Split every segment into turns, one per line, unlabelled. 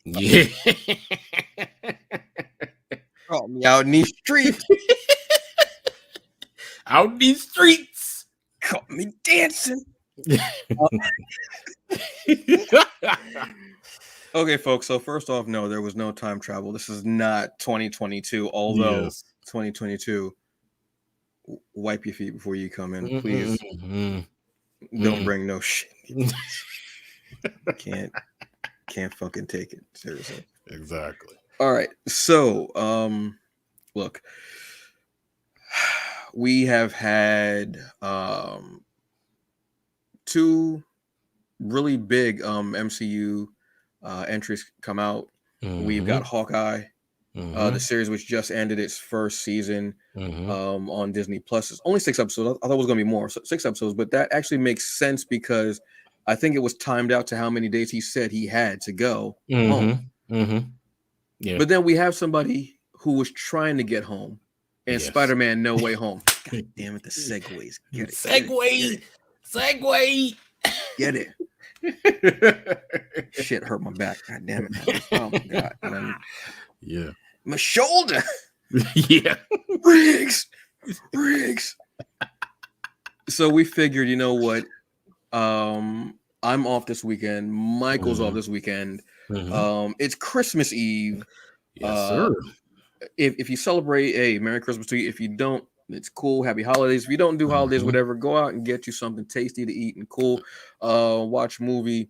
Yeah.
Caught me out in these streets.
Out in these streets.
Caught me dancing. Okay, folks. So first off, no, there was no time travel. This is not 2022. Although
Yes.
2022, wipe your feet before you come in, please. Don't bring no shit. Can't fucking take it seriously.
Exactly.
All right. So, look, we have had two really big MCU entries come out. We've got Hawkeye, the series which just ended its first season on Disney Plus. It's only 6 episodes. I thought it was going to be more, 6 episodes, but that actually makes sense because I think it was timed out to how many days he said he had to go home.
Yeah.
But then we have somebody who was trying to get home in Spider-Man No Way Home. God damn it, the segues. Get it.
Segue.
Get it. Shit hurt my back. God damn it. Oh my god.
Yeah.
My shoulder.
Yeah.
Riggs. So we figured, you know what? I'm off this weekend. Michael's off this weekend. It's Christmas Eve.
Yes, sir.
If you celebrate, Merry Christmas to you. If you don't, it's cool. Happy holidays. If you don't do holidays, whatever, go out and get you something tasty to eat and cool. Watch a movie.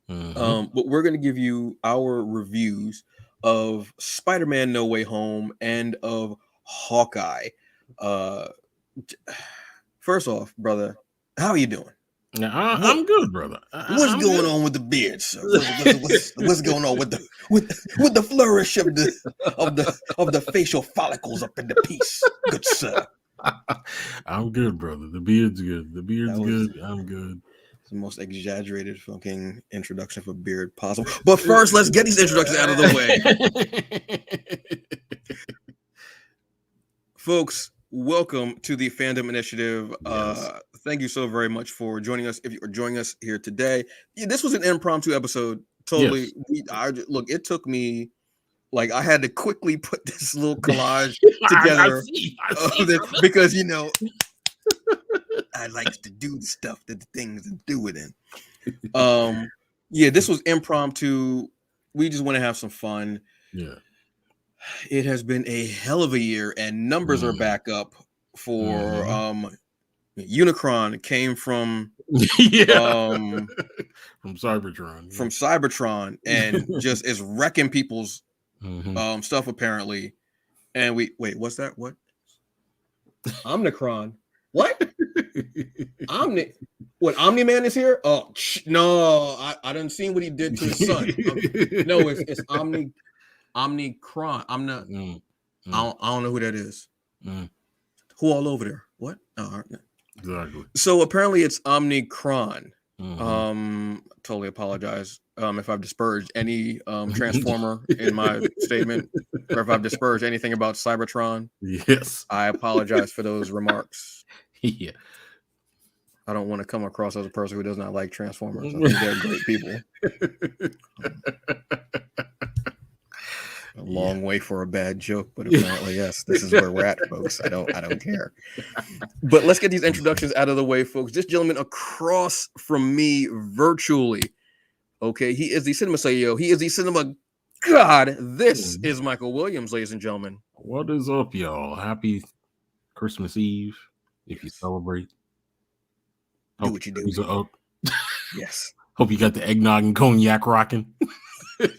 But we're going to give you our reviews of Spider-Man No Way Home and of Hawkeye. First off, brother, how are you doing?
I'm good, brother.
What's going on with the beard, sir? What's going on with the flourish of the facial follicles up in the piece, good sir?
I'm good, brother. The beard's good. Good. I'm good.
It's the most exaggerated fucking introduction for beard possible. But first, let's get these introductions out of the way. Folks, welcome to the Fandom Initiative. Yes. Thank you so very much for joining us. If you are joining us here today, this was an impromptu episode. Totally. Yes. Look, it took me, I had to quickly put this little collage together I see. Because, I like to do the stuff that the things and do it in. This was impromptu. We just want to have some fun.
Yeah.
It has been a hell of a year, and numbers are back up for Unicron came from
from Cybertron.
From Cybertron, and just is wrecking people's stuff apparently. And wait, what's that? What? Omnicron. What? Omni-Man is here? Oh no, I didn't see what he did to his son. No, it's Omnicron. I'm not. I don't know who that is. Who all over there? What?
Exactly.
So apparently it's Omnicron. Totally apologize if I've disparaged any Transformer in my statement, or if I've disparaged anything about Cybertron.
Yes,
I apologize for those remarks.
Yeah.
I don't want to come across as a person who does not like Transformers. I think they're great people. A long way for a bad joke, but apparently, yes, this is where we're at, folks. I don't care. But let's get these introductions out of the way, folks. This gentleman across from me virtually, okay, he is the cinema CEO. He is the cinema god. This is Michael Williams, ladies and gentlemen.
What is up, y'all? Happy Christmas Eve, if you celebrate.
Do what you do.
Up.
Yes.
Hope you got the eggnog and cognac rocking.
Get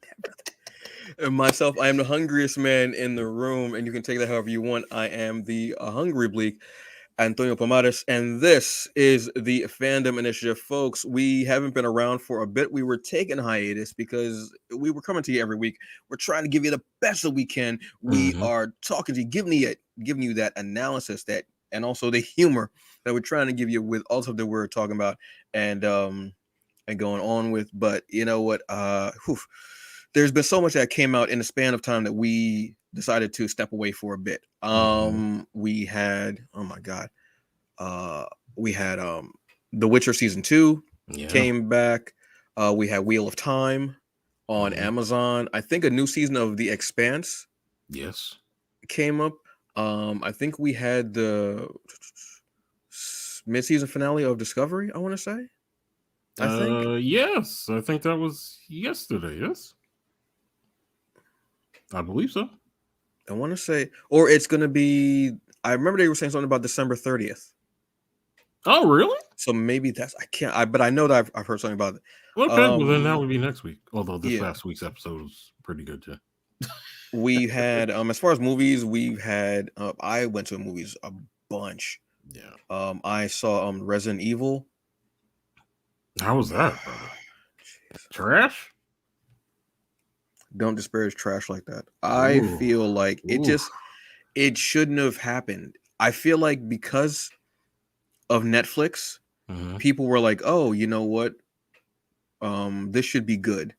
that, brother. And myself, I am the hungriest man in the room, and you can take that however you want. I am the hungry bleak, Antonio Pomares, and this is the Fandom Initiative, folks. We haven't been around for a bit. We were taking hiatus because we were coming to you every week. We're trying to give you the best that we can. We are talking to you, giving you that analysis and also the humor that we're trying to give you with all of that we're talking about and going on with. But you know what? there's been so much that came out in the span of time that we decided to step away for a bit. We had, oh my god, we had The Witcher season 2 came back. We had Wheel of Time on Amazon. I think a new season of The Expanse came up. I think we had the mid-season finale of Discovery, I want to say.
Yes, I think that was yesterday. Yes, I believe so.
I want to say, or it's going to be, I remember they were saying something about December 30th.
Oh, really?
So maybe that's, but I know that I've heard something about it.
Okay, well then that would be next week. Although this last week's episode was pretty good too.
We had, as far as movies, we've had, I went to movies a bunch.
Yeah.
I saw Resident Evil.
How was that, brother? Trash?
Don't disparage trash like that. I feel like it shouldn't have happened. I feel like because of Netflix, people were like, oh, you know what? This should be good.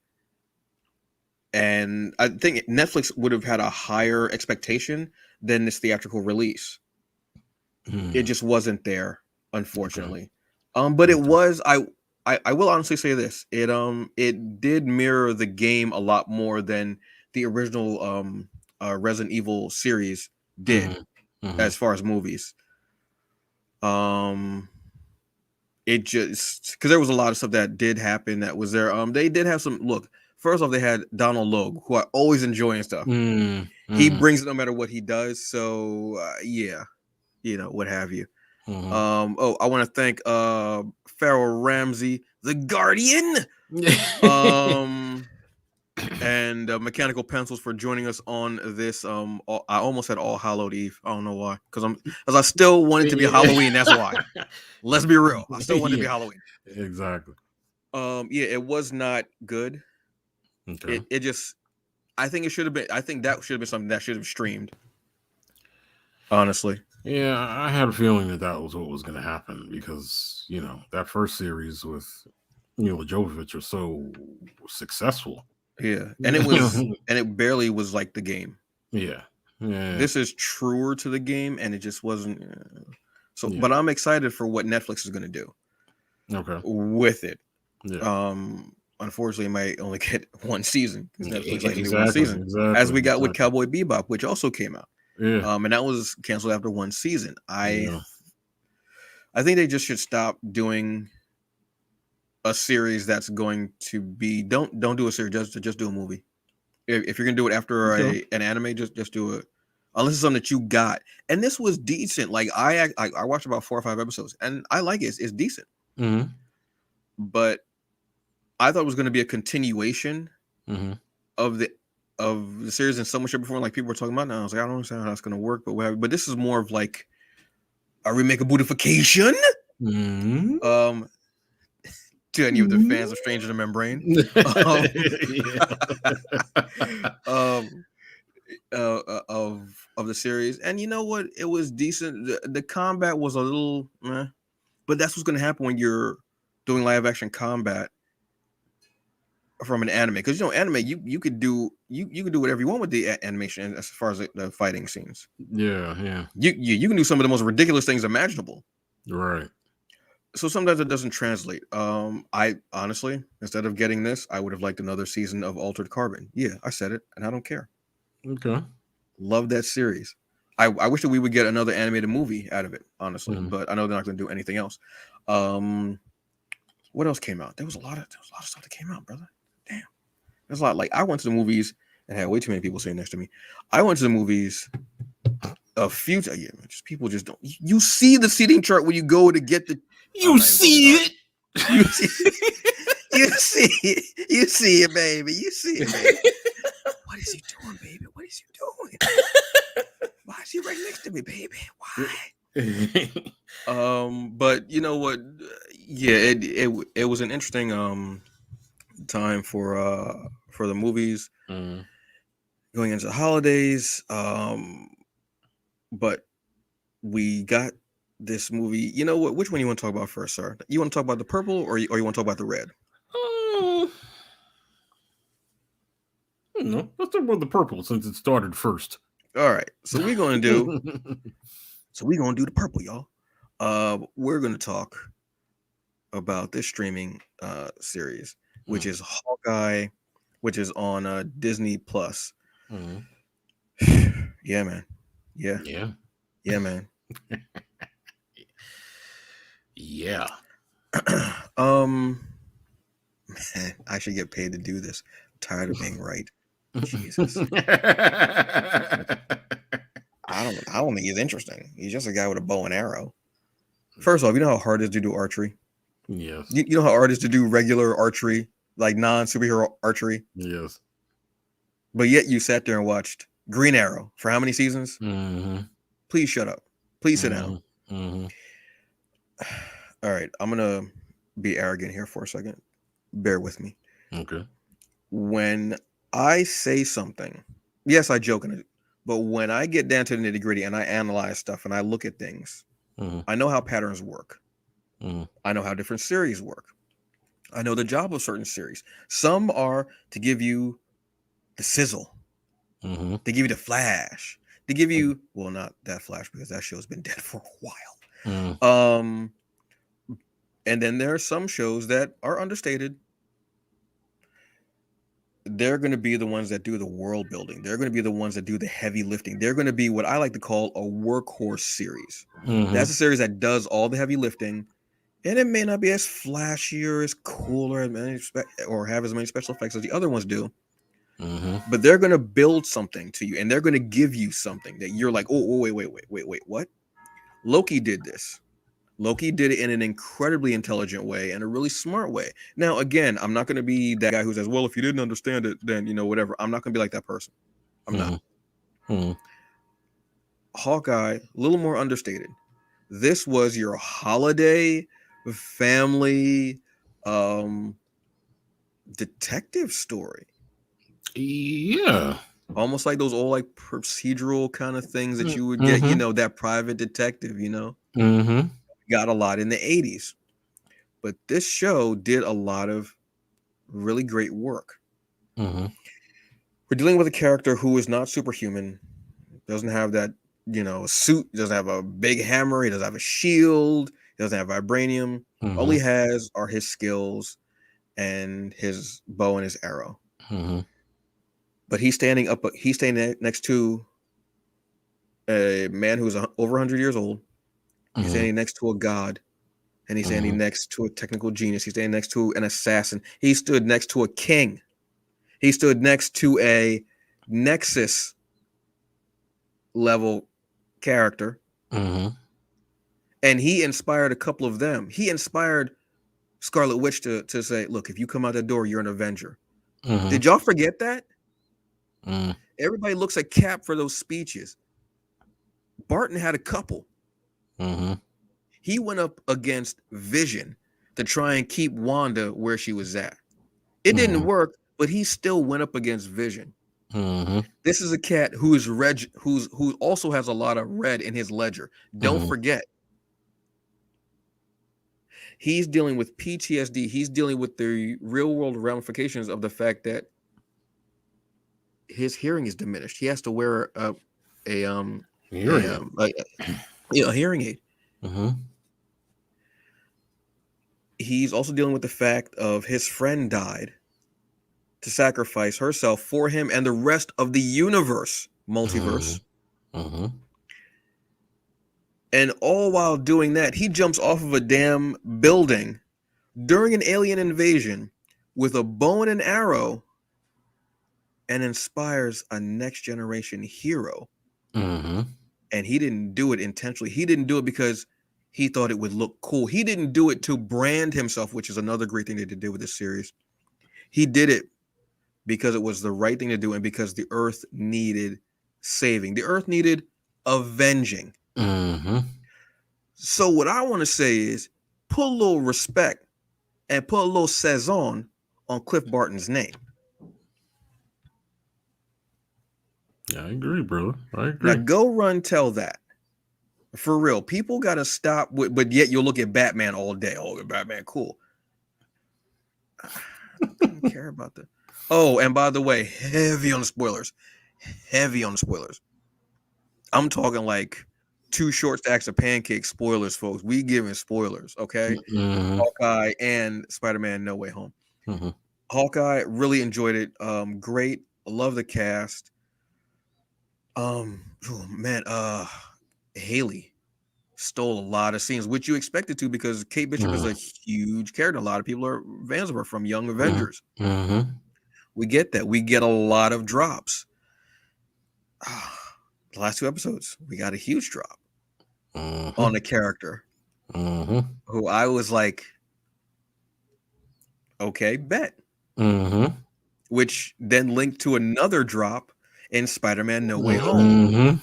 And I think Netflix would have had a higher expectation than this theatrical release. It just wasn't there, unfortunately. But it was, I will honestly say this. It did mirror the game a lot more than the original Resident Evil series did as far as movies. It just, because there was a lot of stuff that did happen that was there. They did have some, look, first off, they had Donald Logue, who I always enjoy and stuff. He brings it no matter what he does. So yeah, you know, what have you. I want to thank Farrell Ramsey, the Guardian, and Mechanical Pencils for joining us on this. I almost had All Hallowed Eve. I don't know why, because I still want it to be Halloween. That's why. Let's be real. I still want it to be Halloween.
Exactly.
Yeah, it was not good.
Okay.
It just, I think it should have been. I think that should have been something that should have streamed. Honestly.
Yeah, I had a feeling that was what was going to happen because, you know, that first series with Mila Jovovich was so successful.
Yeah, and it was, and it barely was like the game.
Yeah.
This is truer to the game, and it just wasn't. So, but I'm excited for what Netflix is going to do.
Okay.
With it.
Yeah.
Unfortunately, it might only get one season because Netflix likes to do one season, as we got with Cowboy Bebop, which also came out.
Yeah.
And that was canceled after one season. I think they just should stop doing a series that's going to be don't do a series, just do a movie. If you're gonna do it after an anime, just do it. Unless it's something that you got. And this was decent. Like I watched about 4 or 5 episodes, and I like it. It's decent. But I thought it was going to be a continuation of the series, and so much before, like people were talking about. Now I was like, I don't understand how that's going to work, but whatever. But this is more of like a remake of Bootification. To any of the fans of Stranger Than Membrane, of the series, and you know what? It was decent. The combat was a little, but that's what's going to happen when you're doing live action combat from an anime, because you know anime you could do whatever you want with the animation as far as the fighting scenes.
Yeah.
You can do some of the most ridiculous things imaginable.
Right.
So sometimes it doesn't translate. I honestly, instead of getting this, I would have liked another season of Altered Carbon. Yeah, I said it, and I don't care.
Okay.
Love that series. I wish that we would get another animated movie out of it, honestly, but I know they're not going to do anything else. What else came out? There was a lot of stuff that came out, brother. Damn, there's a lot. Like I went to the movies and had way too many people sitting next to me. I went to the movies a few times. Yeah, just people just don't. You see the seating chart when you go to get the.
You see it.
You see it. You see it, baby. You see it, baby. What is he doing, baby? What is he doing? Why is he right next to me, baby? Why? But you know what? Yeah, it was an interesting time for the movies going into the holidays. But we got this movie. You know what? Which one you want to talk about first, sir? You want to talk about the purple, or you want to talk about the red?
No, let's talk about the purple since it started first.
All right, so we're gonna do the purple, y'all. We're gonna talk about this streaming series, which is Hawkeye, which is on Disney Plus. Yeah, man. Yeah, man.
Yeah.
Man, I should get paid to do this. I'm tired of being right. Jesus. I don't think he's interesting. He's just a guy with a bow and arrow. First off, you know how hard it is to do archery?
Yes.
You know how hard it is to do regular archery, like non-superhero archery?
Yes.
But yet you sat there and watched Green Arrow for how many seasons? Please shut up. Please sit down. All right, I'm going to be arrogant here for a second. Bear with me.
Okay.
When I say something, yes, I joke in it, but when I get down to the nitty-gritty and I analyze stuff and I look at things, I know how patterns work. I know how different series work. I know the job of certain series. Some are to give you the sizzle, to give you the flash, to give you, well, not that flash because that show's been dead for a while. And then there are some shows that are understated. They're going to be the ones that do the world building. They're going to be the ones that do the heavy lifting. They're going to be what I like to call a workhorse series. That's a series that does all the heavy lifting, and it may not be as flashy or as cool or have as many special effects as the other ones do. But they're going to build something to you, and they're going to give you something that you're like, oh, wait, what? Loki did this. Loki did it in an incredibly intelligent way and a really smart way. Now, again, I'm not going to be that guy who says, well, if you didn't understand it, then, whatever. I'm not going to be like that person. I'm not. Hawkeye, a little more understated. This was your holiday family detective story.
Yeah.
Almost like those old like procedural kind of things that you would get, that private detective, got a lot in the 80s. But this show did a lot of really great work. We're dealing with a character who is not superhuman, doesn't have that, suit, doesn't have a big hammer, he doesn't have a shield, he doesn't have vibranium. All he has are his skills and his bow and his arrow. But he's standing next to a man who's over 100 years old. He's standing next to a god, and he's standing next to a technical genius. He's standing next to an assassin. He stood next to a king. He stood next to a Nexus level character. And he inspired a couple of them. He inspired Scarlet Witch to say, look, if you come out that door, you're an Avenger. Did y'all forget that? Everybody looks at Cap for those speeches. Barton had a couple. He went up against Vision to try and keep Wanda where she was at. It didn't work, but he still went up against Vision. This is a cat who is who also has a lot of red in his ledger. Don't forget. He's dealing with PTSD. He's dealing with the real world ramifications of the fact that his hearing is diminished. He has to wear a hearing aid. He's also dealing with the fact of his friend died to sacrifice herself for him and the rest of the multiverse. And all while doing that, he jumps off of a damn building during an alien invasion with a bow and an arrow and inspires a next generation hero. And he didn't do it intentionally. He didn't do it because he thought it would look cool. He didn't do it to brand himself, which is another great thing they did with this series. He did it because it was the right thing to do and because the Earth needed saving. The Earth needed avenging. So what I want to say is put a little respect and put a little saison on Cliff Barton's name.
Yeah, I agree, brother. I agree.
Now go run tell that. For real. People got to stop with, but yet you'll look at Batman all day. Oh, Batman, cool. I don't care about that. Oh, and by the way, heavy on the spoilers. Heavy on the spoilers. I'm talking like 2 short stacks of pancakes spoilers, folks. We giving spoilers, okay?
Mm-hmm.
Hawkeye and Spider-Man No Way Home.
Mm-hmm.
Hawkeye, really enjoyed it. Great. Love the cast. Oh man, Haley stole a lot of scenes, which you expected to because Kate Bishop is a huge character. A lot of people are fans of her from Young Avengers.
Mm-hmm.
We get that. We get a lot of drops. The last 2 episodes, we got a huge drop on a character who I was like, okay, bet. Which then linked to another drop in Spider-Man No Way Home.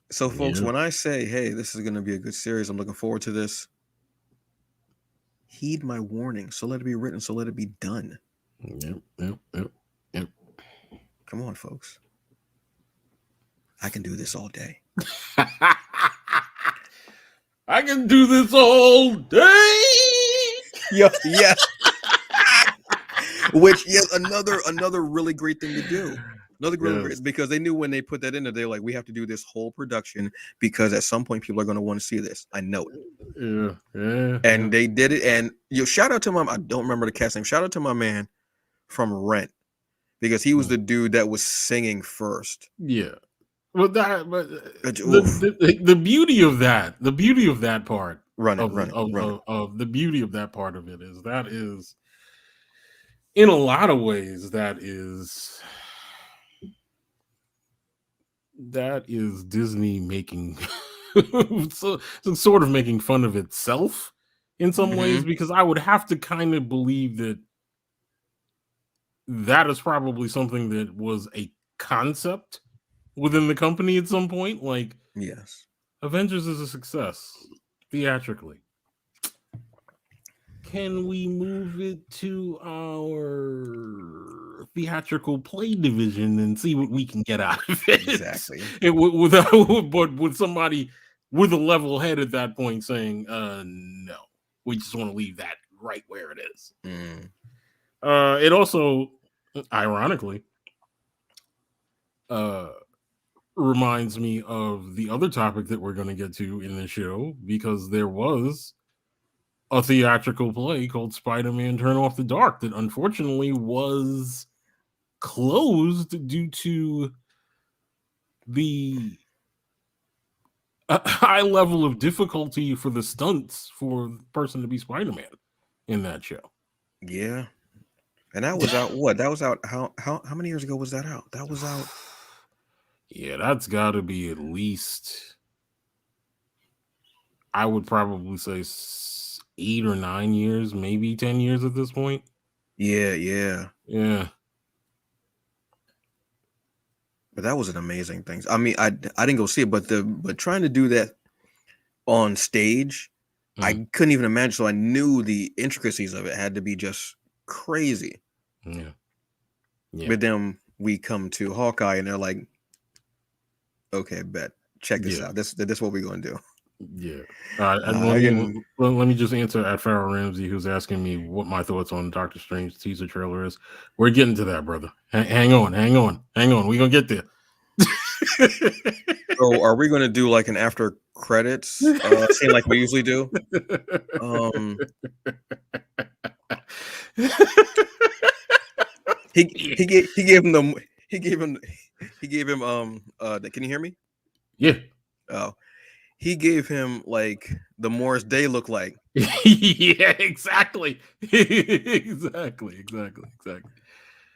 So, folks, when I say, hey, this is going to be a good series, I'm looking forward to this, heed my warning. So let it be written, so let it be done.
Yep.
Come on, folks. I can do this all day.
I can do this all day.
Yeah. Which another really great thing to do. Another really great, because they knew when they put that in there, they're like, we have to do this whole production because at some point people are going to want to see this. I know
it. Yeah.
And they did it. And shout out to I don't remember the cast name. Shout out to my man from Rent, because he was the dude that was singing first.
Yeah. Well, the beauty of that, the beauty of that part, the beauty of that part of it is that is, in a lot of ways, that is Disney making sort of making fun of itself in some ways, because I would have to kind of believe that is probably something that was a concept within the company at some point. Like,
yes,
Avengers is a success theatrically. Can we move it to our theatrical play division and see what we can get out of it?
Exactly.
But with somebody with a level head at that point saying, no, we just want to leave that right where it is. It also, ironically, reminds me of the other topic that we're going to get to in the show, because there was a theatrical play called Spider-Man Turn Off the Dark that unfortunately was closed due to the high level of difficulty for the stunts for the person to be Spider-Man in that show.
Yeah. And that was out what? That was out how many years ago was that out? That was out.
Yeah, that's got to be at least, I would probably say 8 or 9 years, maybe 10 years at this point.
Yeah. But that was an amazing thing. I mean, I didn't go see it, but trying to do that on stage, I couldn't even imagine. So I knew the intricacies of it had to be just crazy.
Yeah.
But then we come to Hawkeye, and they're like, "Okay, bet. Check this out. This is what we're going to do."
Yeah. Let me just answer at Farrell Ramsey, who's asking me what my thoughts on Doctor Strange teaser trailer is. We're getting to that, brother. Hang on. We're going to get there.
So are we going to do like an after credits scene like we usually do? He gave him can you hear me?
Yeah.
Oh, he gave him like the Morris Day look like.
Yeah, exactly. Exactly.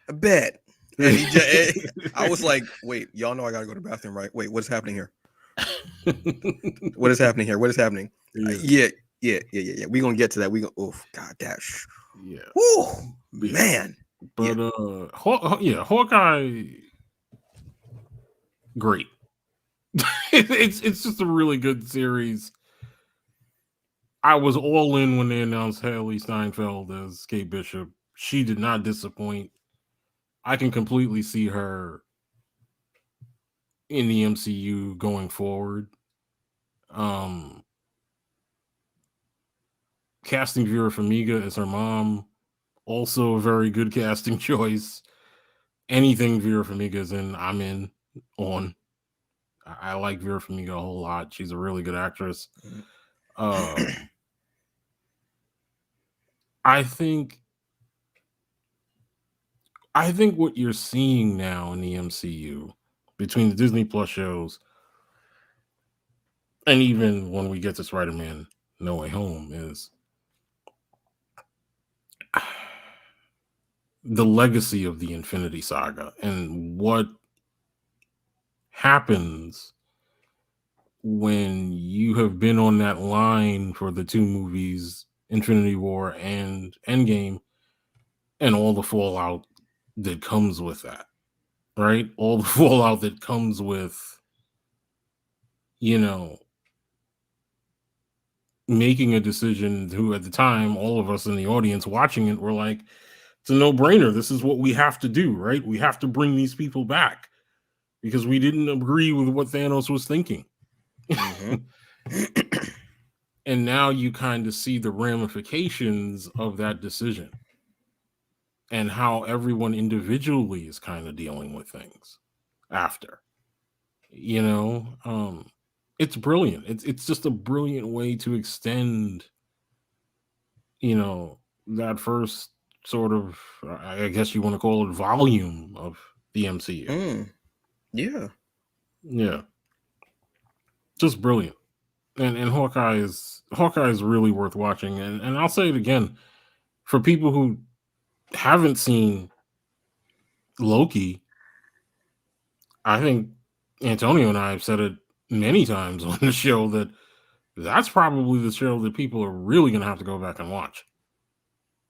I bet. And I was like, wait, y'all know I gotta go to the bathroom, right? Wait, what's happening here? What is happening here? What is happening? Yeah. We're gonna get to that. Oh god, dash.
Yeah.
Woo, man.
But Hawkeye, great. It's just a really good series. I was all in when they announced Haley Steinfeld as Kate Bishop. She did not disappoint. I can completely see her in the MCU going forward. Casting Vera Farmiga as her mom Also a very good casting choice. Anything Vera Farmiga's in, I'm in on. I like Vera Farmiga a whole lot. She's a really good actress. I think what you're seeing now in the MCU between the Disney Plus shows and even when we get to Spider-Man No Way Home is the legacy of the Infinity Saga and what happens when you have been on that line for the two movies, Infinity War and Endgame, and all the fallout that comes with that, right? All the fallout that comes with, you know, making a decision who at the time, all of us in the audience watching it were like, it's a no-brainer. This is what we have to do, right? We have to bring these people back because we didn't agree with what Thanos was thinking. And now you kind of see the ramifications of that decision and how everyone individually is kind of dealing with things after. It's brilliant. It's just a brilliant way to extend, that first sort of, I guess you want to call it, volume of the MCU.
Yeah.
Yeah. Just brilliant. And Hawkeye is really worth watching. And I'll say it again, for people who haven't seen Loki, I think Antonio and I have said it many times on the show that that's probably the show that people are really going to have to go back and watch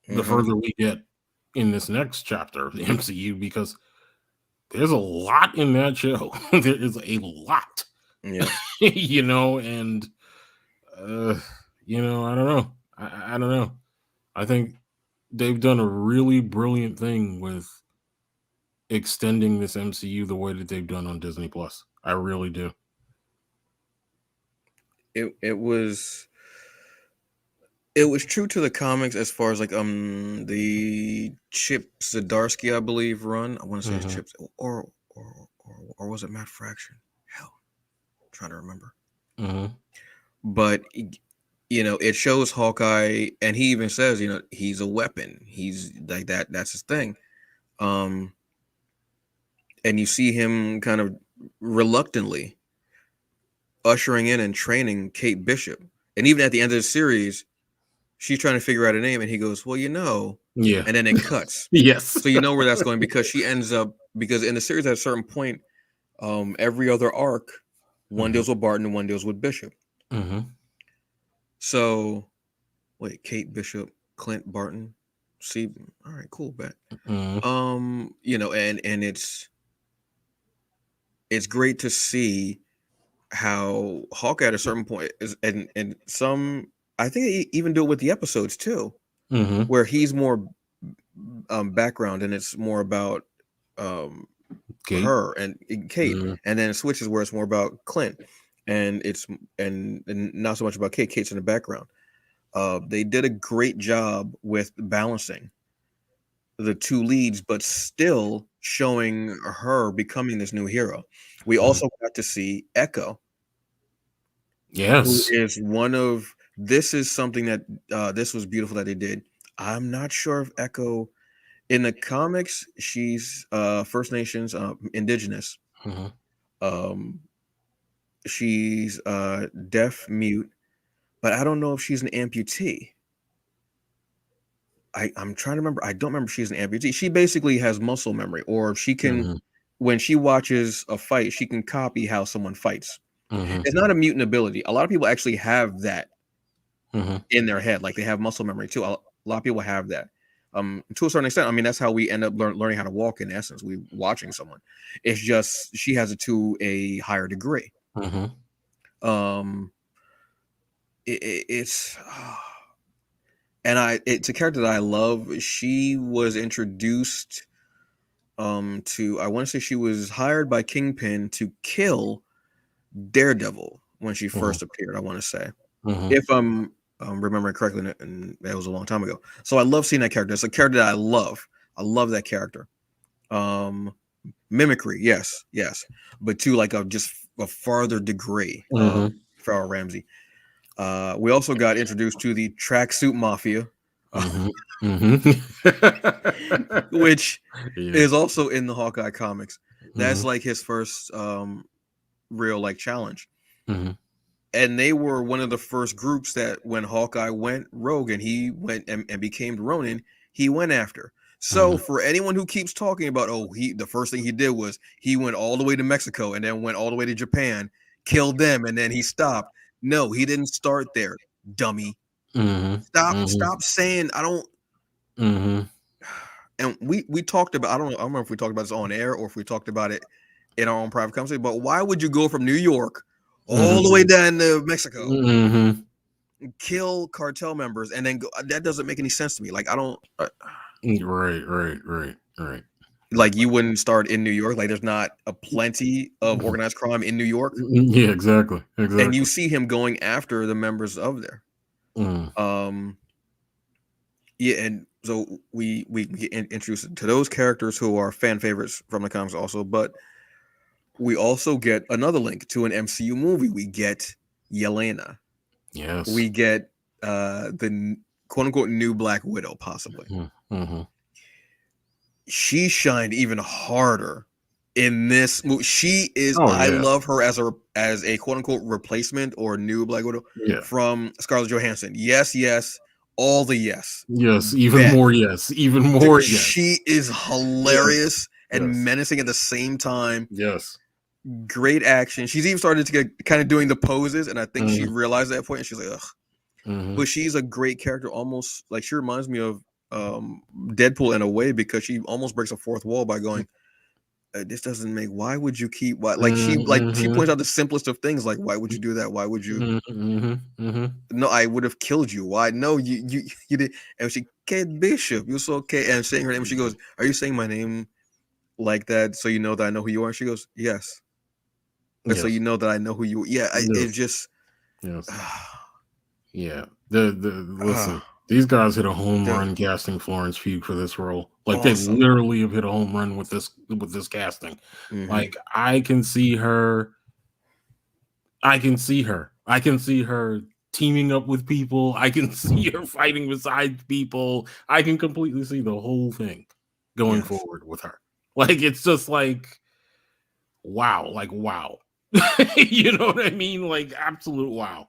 the further we get in this next chapter of the MCU, because there's a lot in that show. There is a lot.
Yeah.
And I don't know. I don't know. I think they've done a really brilliant thing with extending this MCU the way that they've done on Disney Plus. I really do.
It was true to the comics as far as like the Chip Zdarsky, I believe, run. I want to say it's Chips or was it Matt Fraction? Hell, I'm trying to remember. But it shows Hawkeye, and he even says, he's a weapon. He's like that. That's his thing. And you see him kind of reluctantly ushering in and training Kate Bishop. And even at the end of the series, she's trying to figure out a name, and he goes, well,
yeah.
And then it cuts.
Yes.
So you know where that's going, because she ends up, because in the series at a certain point, every other arc, one deals with Barton and one deals with Bishop. So, wait, Kate Bishop, Clint Barton, see, all right, cool, bet. And it's great to see how Hawkeye at a certain point is, and some, I think they even do it with the episodes too, where he's more background, and it's more about
Kate.
her and Kate, and then it switches where it's more about Clint, and it's and not so much about Kate. Kate's in the background. They did a great job with balancing the two leads, but still showing her becoming this new hero. We also got to see Echo.
Yes.
Who is one of, this is something that this was beautiful that they did. I'm not sure if Echo, in the comics, she's First Nations, indigenous. She's deaf, mute, but I don't know if she's an amputee. I'm trying to remember. I don't remember if she's an amputee. She basically has muscle memory, or she can, when she watches a fight, she can copy how someone fights. It's not a mutant ability. A lot of people actually have that in their head. Like, they have muscle memory too. A lot of people have that. To a certain extent, I mean, that's how we end up learning how to walk. In essence, we watching someone. It's just she has it to a higher degree. It's and it's a character that I love. She was introduced to, I want to say she was hired by Kingpin to kill Daredevil when she first appeared, I want to say. If I'm remembering correctly, and that was a long time ago. So I love seeing that character. It's a character that I love. I love that character. Mimicry, yes, but to like just a farther degree.
Mm-hmm.
Farrell Ramsey. We also got introduced to the Tracksuit Mafia,
Mm-hmm. Mm-hmm.
which
Yeah.
is also in the Hawkeye comics. That's
Mm-hmm.
like his first real like challenge.
Mm-hmm.
And they were one of the first groups that when Hawkeye went rogue and he went and became Ronin, he went after. So
Mm-hmm.
for anyone who keeps talking about, oh, the first thing he did was he went all the way to Mexico and then went all the way to Japan, killed them, and then he stopped. No, he didn't start there, dummy.
Mm-hmm.
Stop saying I don't.
Mm-hmm.
And we talked about, I don't remember if we talked about this on air or if we talked about it in our own private conversation, but why would you go from New York all the way down to Mexico,
Mm-hmm.
kill cartel members, and then go? That doesn't make any sense to me. Like I don't
Right.
like you wouldn't start in New York. Like there's not a plenty of organized crime in New York,
Yeah, exactly.
and you see him going after the members of there.
Mm.
Yeah, and so we get introduced to those characters who are fan favorites from the comics also, but we also get another link to an MCU movie. We get Yelena.
Yes.
We get the quote unquote new Black Widow, possibly.
Mm-hmm.
She shined even harder in this movie. She is.
Oh,
I
yeah.
love her as a quote unquote replacement or new Black Widow from Scarlett Johansson. Yes, all the yes.
Yes, even more yes.
She is hilarious and menacing at the same time.
Yes.
Great action. She's even started to get kind of doing the poses, and I think she realized that point, and she's like, ugh. But she's a great character, almost like she reminds me of Deadpool in a way, because she almost breaks a fourth wall by going, this doesn't make, why would you keep, why, like she points out the simplest of things, like why would you do that, why would you no, I would have killed you, why, no, you did. And she, Kate Bishop, you're so okay, and saying her name, she goes, are you saying my name like that so you know that I know who you are? And she goes, yes. And so you know that I know who you are. Yeah, it just
yeah. Listen, these guys hit a home run casting Florence Pugh for this role. Like they literally have hit a home run with this casting. Like I can see her teaming up with people. I can see her fighting beside people. I can completely see the whole thing going forward with her. Like it's just like wow. You know what I mean? Like absolute wow.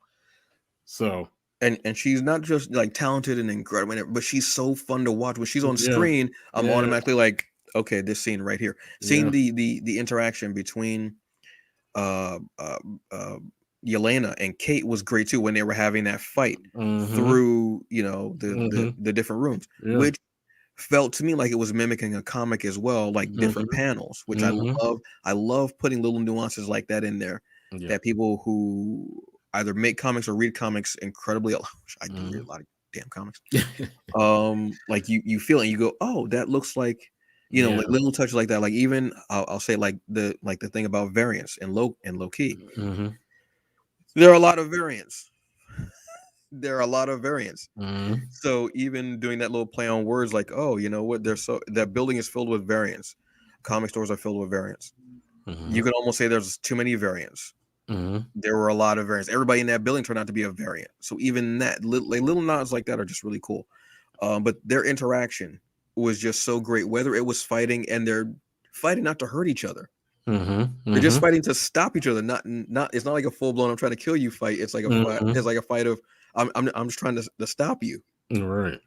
So
and she's not just like talented and incredible, but she's so fun to watch. When she's on screen, I'm automatically like, okay, this scene right here. Seeing the interaction between Yelena and Kate was great too, when they were having that fight through the different rooms, which felt to me like it was mimicking a comic as well, like different panels, which I love. I love putting little nuances like that in there that people who either make comics or read comics incredibly, I do read a lot of damn comics. Like you feel it and you go, oh, that looks like, like little touches like that. Like even I'll say like the thing about variants and low key. There are a lot of variants. So even doing that little play on words, like, oh, you know what? That building is filled with variants. Comic stores are filled with variants. You could almost say there's too many variants. There were a lot of variants. Everybody in that building turned out to be a variant. So even that little nods like that are just really cool. But their interaction was just so great. Whether it was fighting, and they're fighting not to hurt each other. They're just fighting to stop each other. Not. It's not like a full blown "I'm trying to kill you" fight. It's like a fight. It's like a fight of I'm just trying to stop you.
Right.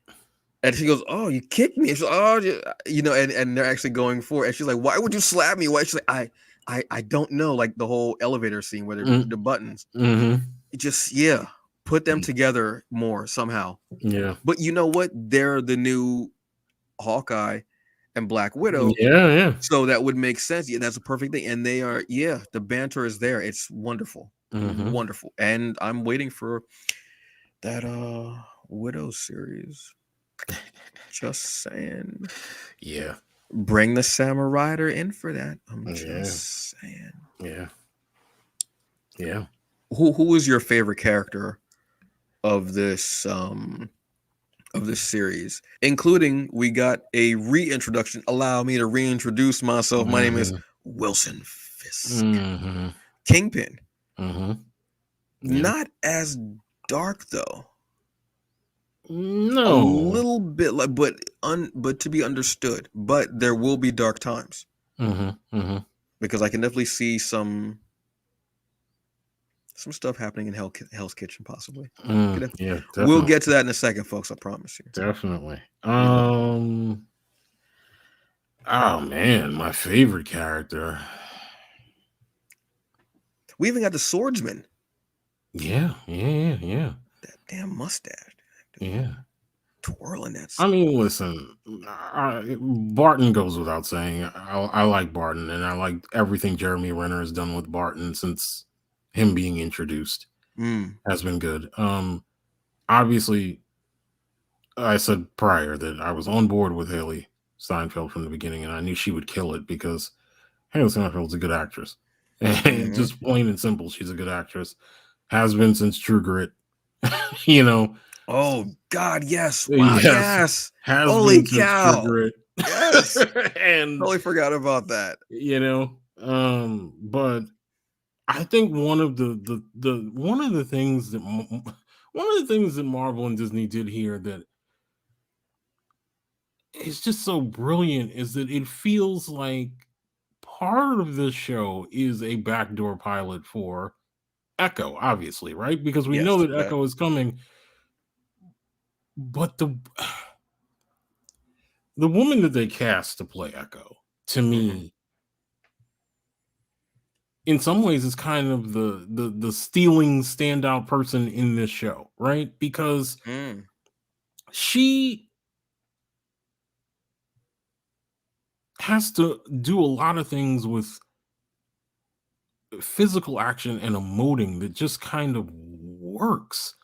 And she goes, "Oh, you kicked me." And she's like, "Oh, and they're actually going for it." And she's like, "Why would you slap me?" Why? She's like, I don't know. Like the whole elevator scene where they're the buttons. It just put them together more somehow.
Yeah.
But you know what? They're the new Hawkeye and Black Widow.
Yeah.
So that would make sense. Yeah, that's a perfect thing. And they are, the banter is there. It's wonderful. Wonderful. And I'm waiting for that Widow series. Just saying.
Yeah.
Bring the Samurai Rider in for that. I'm just saying.
Yeah.
Who is your favorite character of this series, including we got a reintroduction. Allow me to reintroduce myself. My name is Wilson Fisk. Kingpin.
Yeah.
Not as dark though.
No.
A little bit like, but to be understood. But there will be dark times. Because I can definitely see some stuff happening in Hell's Kitchen, possibly.
Yeah, definitely.
We'll get to that in a second, folks. I promise you.
Definitely. Oh man, my favorite character.
We even got the swordsman.
Yeah.
That damn mustache.
Yeah.
Twirling that.
I mean, listen, Barton goes without saying. I like Barton, and I like everything Jeremy Renner has done with Barton since him being introduced. Has been good. Obviously, I said prior that I was on board with Haley Steinfeld from the beginning, and I knew she would kill it because Haley Steinfeld's a good actress. And just plain and simple, she's a good actress. Has been since True Grit. You know.
Oh God, yes! Wow, yes!
Has
Holy
been
cow!
Since True Grit.
Yes,
and
totally forgot about that.
You know, but I think one of the things that Marvel and Disney did here that is just so brilliant is that it feels like part of this show is a backdoor pilot for Echo, obviously, right? Because we know that Echo is coming, but the woman that they cast to play Echo, to me, in some ways, is kind of the stealing standout person in this show, right? Because she has to do a lot of things with physical action and emoting that just kind of works.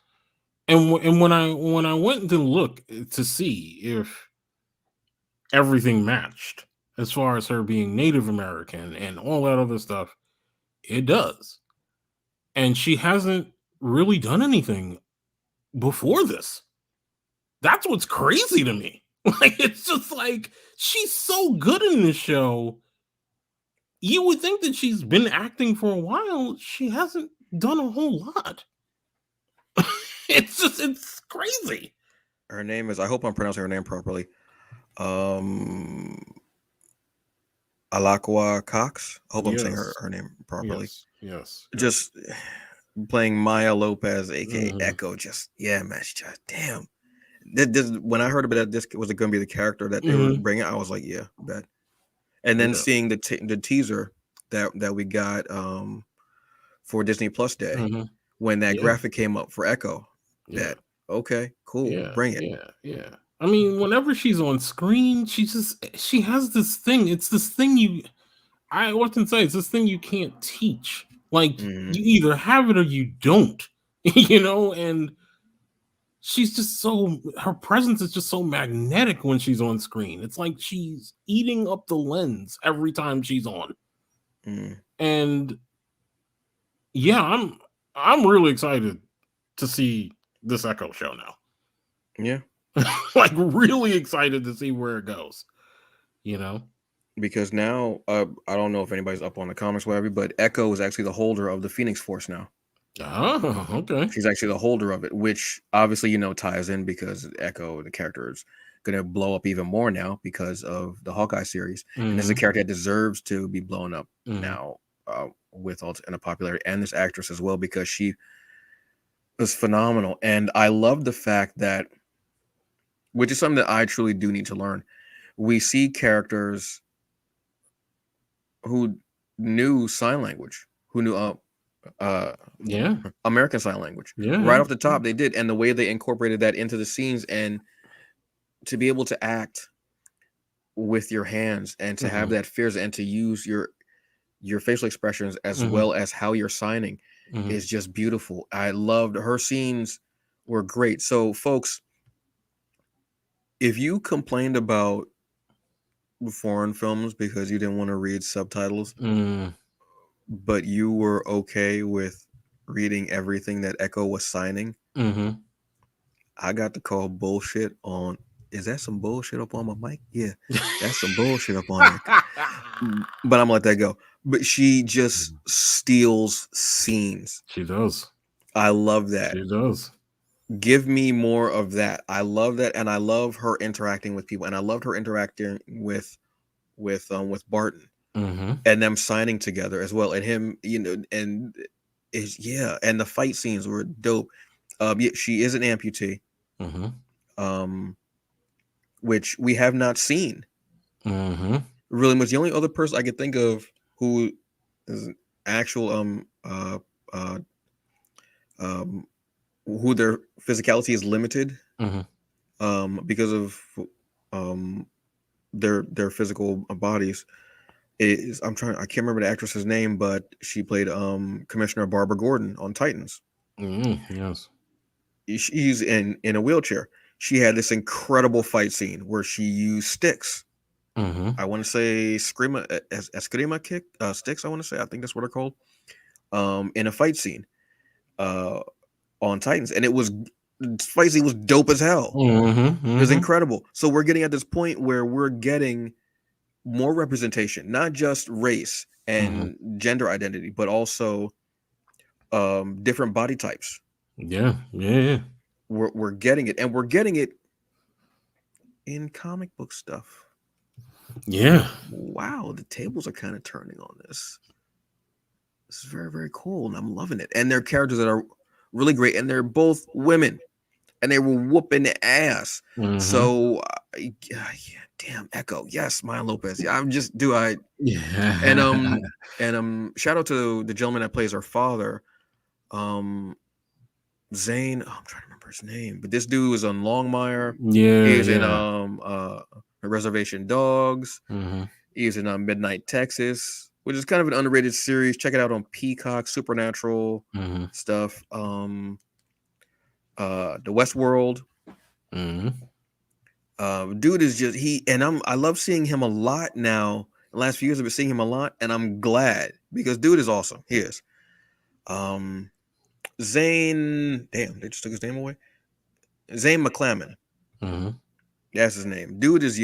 And when I went to look to see if everything matched as far as her being Native American and all that other stuff, it does. And she hasn't really done anything before this. That's what's crazy to me. Like, it's just like, she's so good in this show. You would think that she's been acting for a while. She hasn't done a whole lot. It's crazy.
Her name is, I hope I'm pronouncing her name properly, Alakwa Cox. I hope I'm saying her name properly.
Yes.
Just playing Maya Lopez, aka Echo. Just man, she just damn. When I heard about that, this was going to be the character that they were bringing, I was like, yeah, bet. And then seeing the teaser that we got for Disney Plus Day, when that graphic came up for Echo, that okay, cool, bring it.
Yeah. I mean, whenever she's on screen, she has this thing. It's this thing I often say, it's this thing you can't teach. Like, you either have it or you don't, and she's just her presence is just so magnetic when she's on screen. It's like she's eating up the lens every time she's on. And yeah, I'm really excited to see this Echo show now.
Yeah.
Like, really excited to see where it goes,
because now I don't know if anybody's up on the comics, whatever, but Echo is actually the holder of the Phoenix Force now.
Oh, okay.
She's actually the holder of it, which obviously ties in because Echo, the character, is going to blow up even more now because of the Hawkeye series, and this is a character that deserves to be blown up now with all the popularity, and this actress as well, because she was phenomenal. And I love the fact that, which is something that I truly do need to learn, we see characters who knew sign language, who knew American Sign Language. Right off the top, they did. And the way they incorporated that into the scenes, and to be able to act with your hands and to have that fears and to use your facial expressions as well as how you're signing is just beautiful. I loved her scenes, were great. So folks, if you complained about foreign films because you didn't want to read subtitles, but you were okay with reading everything that Echo was signing, I got to call bullshit on. Is that some bullshit up on my mic? Yeah, that's some bullshit up on there. But I'm gonna let that go. But she just steals scenes.
She does.
I love that.
She does.
Give me more of that. I love that, and I love her interacting with people, and I loved her interacting with Barton
Mm-hmm.
and them signing together as well, and him, and and the fight scenes were dope. Yeah, she is an amputee,
Mm-hmm.
Which we have not seen
Mm-hmm.
really much. The only other person I could think of who is an actual uh who their physicality is limited because of their physical bodies is I can't remember the actress's name, but she played Commissioner Barbara Gordon on Titans.
Yes.
She's in a wheelchair. She had this incredible fight scene where she used sticks. I want to say eskrima kick sticks. I want to say, I think that's what they're called. In a fight scene on Titans, and fight scene was dope as hell. It was incredible. So we're getting at this point where we're getting more representation, not just race and gender identity, but also different body types.
Yeah.
We're getting it, and we're getting it in comic book stuff.
Yeah.
Wow, the tables are kind of turning on this. This is very, very cool, and I'm loving it. And they're characters that are really great, and they're both women, and they were whooping the ass. So, yeah, damn, Echo, yes, Maya Lopez. Yeah, I'm just
Yeah.
And shout out to the gentleman that plays her father, Zane. Oh, I'm trying to remember his name, but this dude was on Longmire.
Yeah.
He's in Reservation Dogs. He's in Midnight Texas, which is kind of an underrated series. Check it out on Peacock. Supernatural stuff. The Westworld. Dude is just I love seeing him a lot now. The last few years I've been seeing him a lot, and I'm glad because dude is awesome. He is. Zane, damn, they just took his name away. Zane McClammon. That's his name. Dude is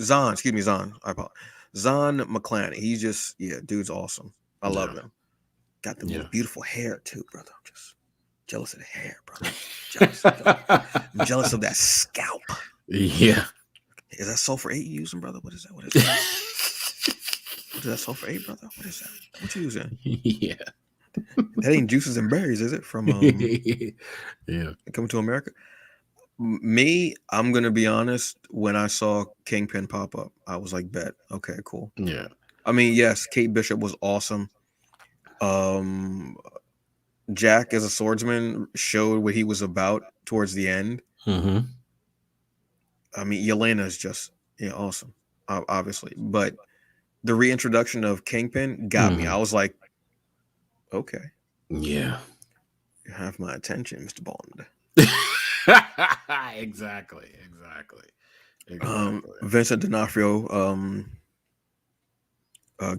Zahn. Excuse me, Zahn. I apologize. Zahn McClanny. He's just dude's awesome. I love him. Got the most beautiful hair too, brother. I'm just jealous of the hair, brother. I'm jealous of that scalp.
Yeah.
Is that sulfur 8 you using, brother? What is that? What is that? What is that sulfur 8, brother? What is that? What you using?
Yeah.
That ain't Juices and Berries, is it? From Coming to America. Me, I'm gonna be honest. When I saw Kingpin pop up, I was like, "Bet, okay, cool."
Yeah.
I mean, yes, Kate Bishop was awesome. Jack as a swordsman showed what he was about towards the end. I mean, Yelena is just awesome, obviously, but the reintroduction of Kingpin got me. I was like, okay,
yeah,
you have my attention, Mr. Bond.
Exactly.
Vincent D'Onofrio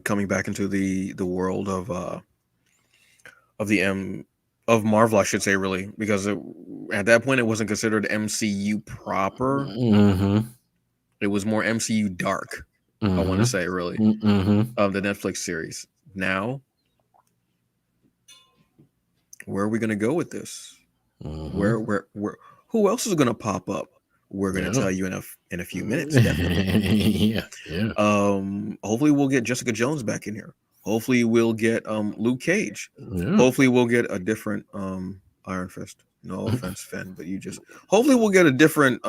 coming back into the world of Marvel, I should say, really, because at that point it wasn't considered MCU proper. It was more MCU dark. I want to say, really, of the Netflix series. Now, where are we going to go with this? Where who else is going to pop up? We're going to tell you in a few minutes. Definitely. Hopefully we'll get Jessica Jones back in here. Hopefully we'll get Luke Cage. Hopefully we'll get a different Iron Fist. No offense, Finn, but hopefully we'll get a different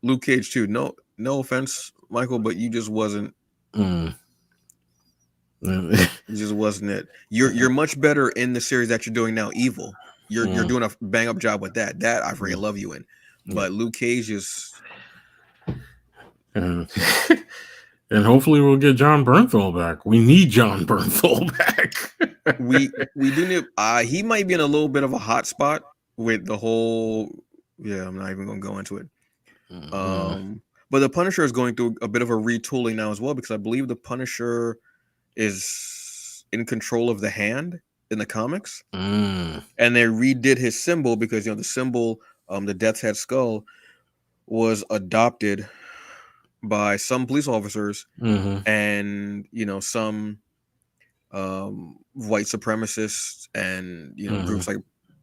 Luke Cage too. No offense, Michael, but you just wasn't. It just wasn't it. You're much better in the series that you're doing now, Evil. You're doing a bang up job with that. That I freaking love you in. But Luke Cage is.
And hopefully we'll get John Bernthal back. We need John Bernthal back.
we do need. He might be in a little bit of a hot spot with the whole. Yeah, I'm not even going to go into it. But the Punisher is going through a bit of a retooling now as well, because I believe the Punisher is in control of the hand in the comics, and they redid his symbol because the symbol the Death's Head skull was adopted by some police officers and some white supremacists and groups like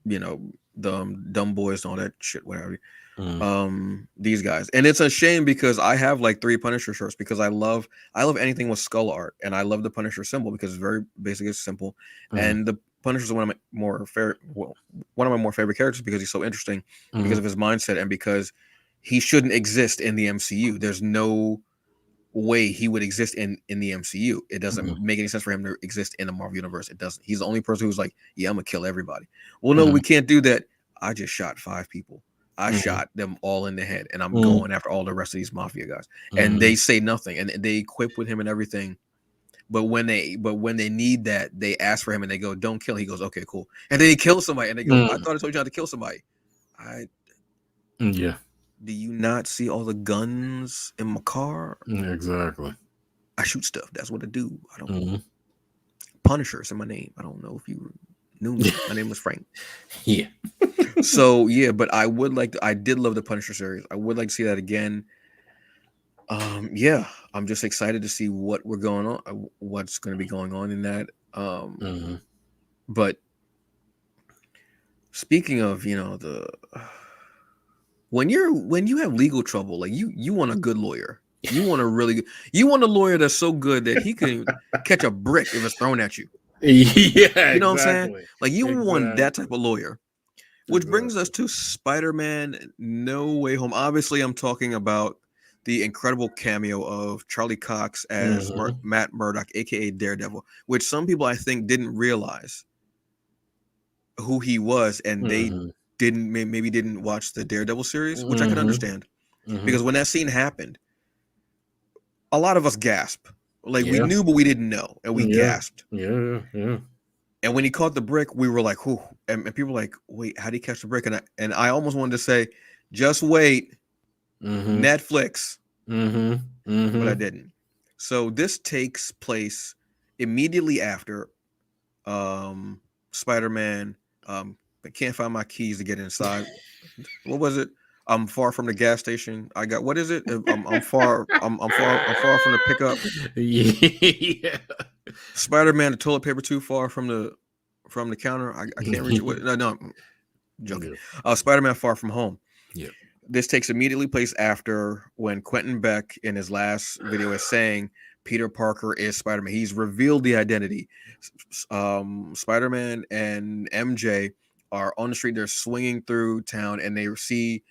the dumb boys and all that shit, whatever. These guys, and it's a shame because I have like 3 Punisher shirts because I love anything with skull art, and I love the Punisher symbol because it's very basic, it's simple, and the Punisher is one of my more favorite characters because he's so interesting because of his mindset and because he shouldn't exist in the MCU. There's no way he would exist in the MCU. It doesn't make any sense for him to exist in the Marvel universe. It doesn't. He's the only person who's like, yeah, I'm gonna kill everybody. Well, no, we can't do that. I just shot 5 people. I shot them all in the head, and I'm going after all the rest of these mafia guys. And they say nothing, and they equip with him and everything. But when they need that, they ask for him, and they go, "Don't kill." He goes, "Okay, cool." And then he kills somebody, and they go, "I thought I told you not to kill somebody."
Yeah.
Do you not see all the guns in my car?
Exactly.
I shoot stuff. That's what I do. I don't. Punisher's in my name. I don't know if you knew me. My name was Frank.
Yeah.
So yeah, but I would like to, I did love the Punisher series. I would like to see that again. Yeah, I'm just excited to see what we're going on, what's going to be going on in that. But speaking of, when you have legal trouble, like you want a good lawyer. You want a lawyer that's so good that he can catch a brick if it's thrown at you.
Yeah,
you know what I'm saying? Like you want that type of lawyer. Which brings us to Spider-Man No Way Home. Obviously, I'm talking about the incredible cameo of Charlie Cox as Matt Murdock, aka Daredevil, which some people I think didn't realize who he was, and they maybe didn't watch the Daredevil series, which I can understand. Because when that scene happened, a lot of us gasped. Like we knew, but we didn't know, and we gasped.
Yeah.
And when he caught the brick, we were like, "Whoo!" And people were like, "Wait, how did he catch the brick?" And I almost wanted to say, "Just wait, Netflix," but I didn't. So this takes place immediately after Spider-Man. I can't find my keys to get inside. What was it? I'm far from the gas station. I got, what is it? I'm far. I'm far from the pickup.
Yeah.
Spider-Man, the toilet paper too far from the counter. I can't reach it. No, I'm joking. Spider-Man Far From Home.
Yeah.
This takes immediately place after when Quentin Beck in his last video is saying Peter Parker is Spider-Man. He's revealed the identity. Spider-Man and MJ are on the street. They're swinging through town, and they see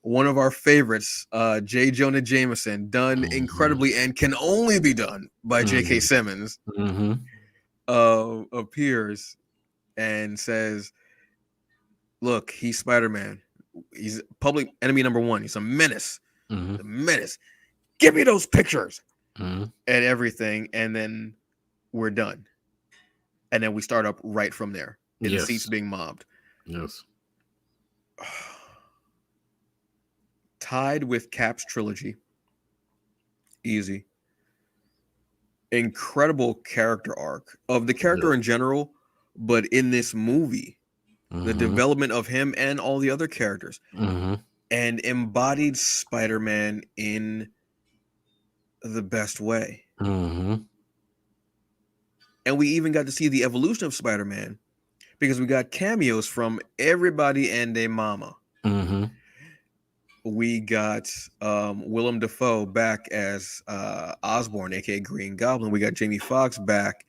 one of our favorites, J. Jonah Jameson, done incredibly and can only be done by J.K. Simmons, appears and says, "Look, he's Spider-Man. He's public enemy number 1. He's a menace. The menace. Give me those pictures and everything." And then we're done. And then we start up right from there. And the seats being mobbed.
Yes.
Tied with Cap's trilogy. Easy. Incredible character arc of the character in general, but in this movie, the development of him and all the other characters, and embodied Spider-Man in the best way. And we even got to see the evolution of Spider-Man because we got cameos from everybody and their mama. We got Willem Dafoe back as Osborn, aka Green Goblin. We got Jamie Foxx back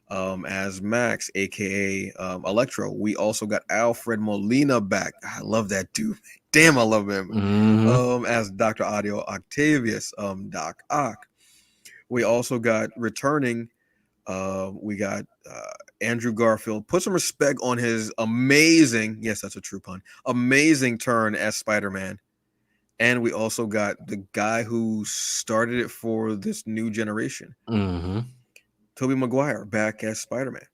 as Max, aka Electro. We also got Alfred Molina back. I love that dude. Damn, I love him. As Dr. Audio Octavius, Doc Ock. We also got returning. We got Andrew Garfield. Put some respect on his amazing, yes, that's a true pun, amazing turn as Spider-Man. And we also got the guy who started it for this new generation, Tobey Maguire, back as Spider-Man.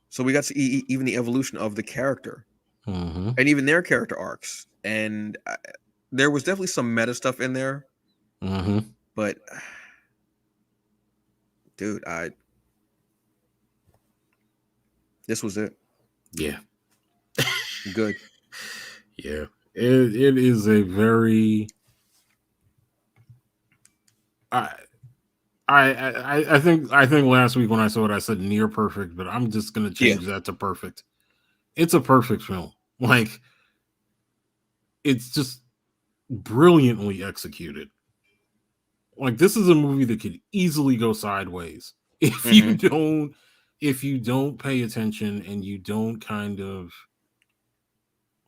So we got to see even the evolution of the character and even their character arcs. And there was definitely some meta stuff in there. But, dude, this was it.
Yeah.
Good.
Yeah. it is a very I, I think last week when I saw it I said near perfect, but I'm just gonna
Yeah.
change that to perfect. It's a perfect film. Like it's just brilliantly executed. Like this is a movie that could easily go sideways if
Mm-hmm.
you don't pay attention and you don't kind of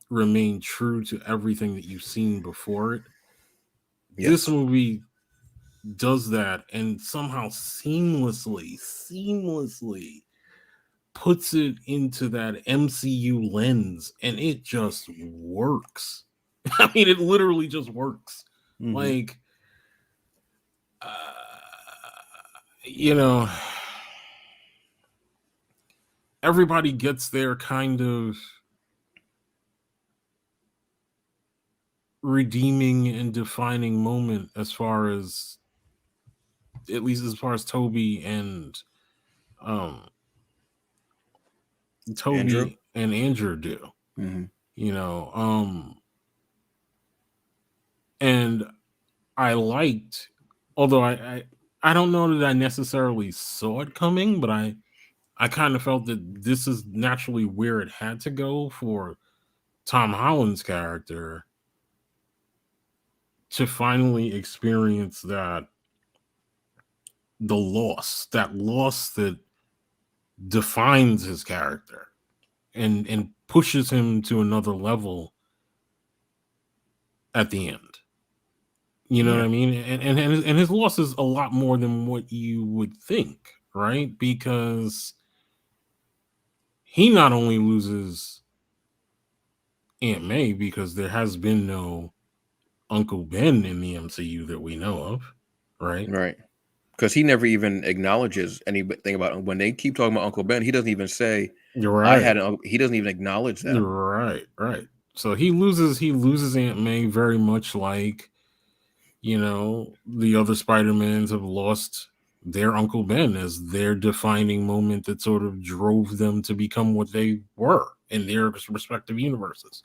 remain true to everything that you've seen before it. This
Yes.
movie does that and somehow seamlessly puts it into that MCU lens and it just works. I mean, it literally just works.
Mm-hmm.
Like, uh, you know, everybody gets their kind of redeeming and defining moment as far as, at least as far as um
Andrew.
Toby and Andrew do,
Mm-hmm.
you know. And I liked, although I don't know that I necessarily saw it coming, but I kind of felt that this is naturally where it had to go for Tom Holland's character to finally experience that loss that defines his character and pushes him to another level at the end. You know what
Yeah.
I mean? And his loss is a lot more than what you would think, right? Because he not only loses Aunt May because there has been no Uncle Ben in the MCU that we know of, right?
Right. Because he never even acknowledges anything about when they keep talking about Uncle Ben. He doesn't even say,
You're
"I
right.
had an uncle." He doesn't even acknowledge that.
Right. So he loses Aunt May very much like, the other Spider-Mans have lost their Uncle Ben as their defining moment that sort of drove them to become what they were in their respective universes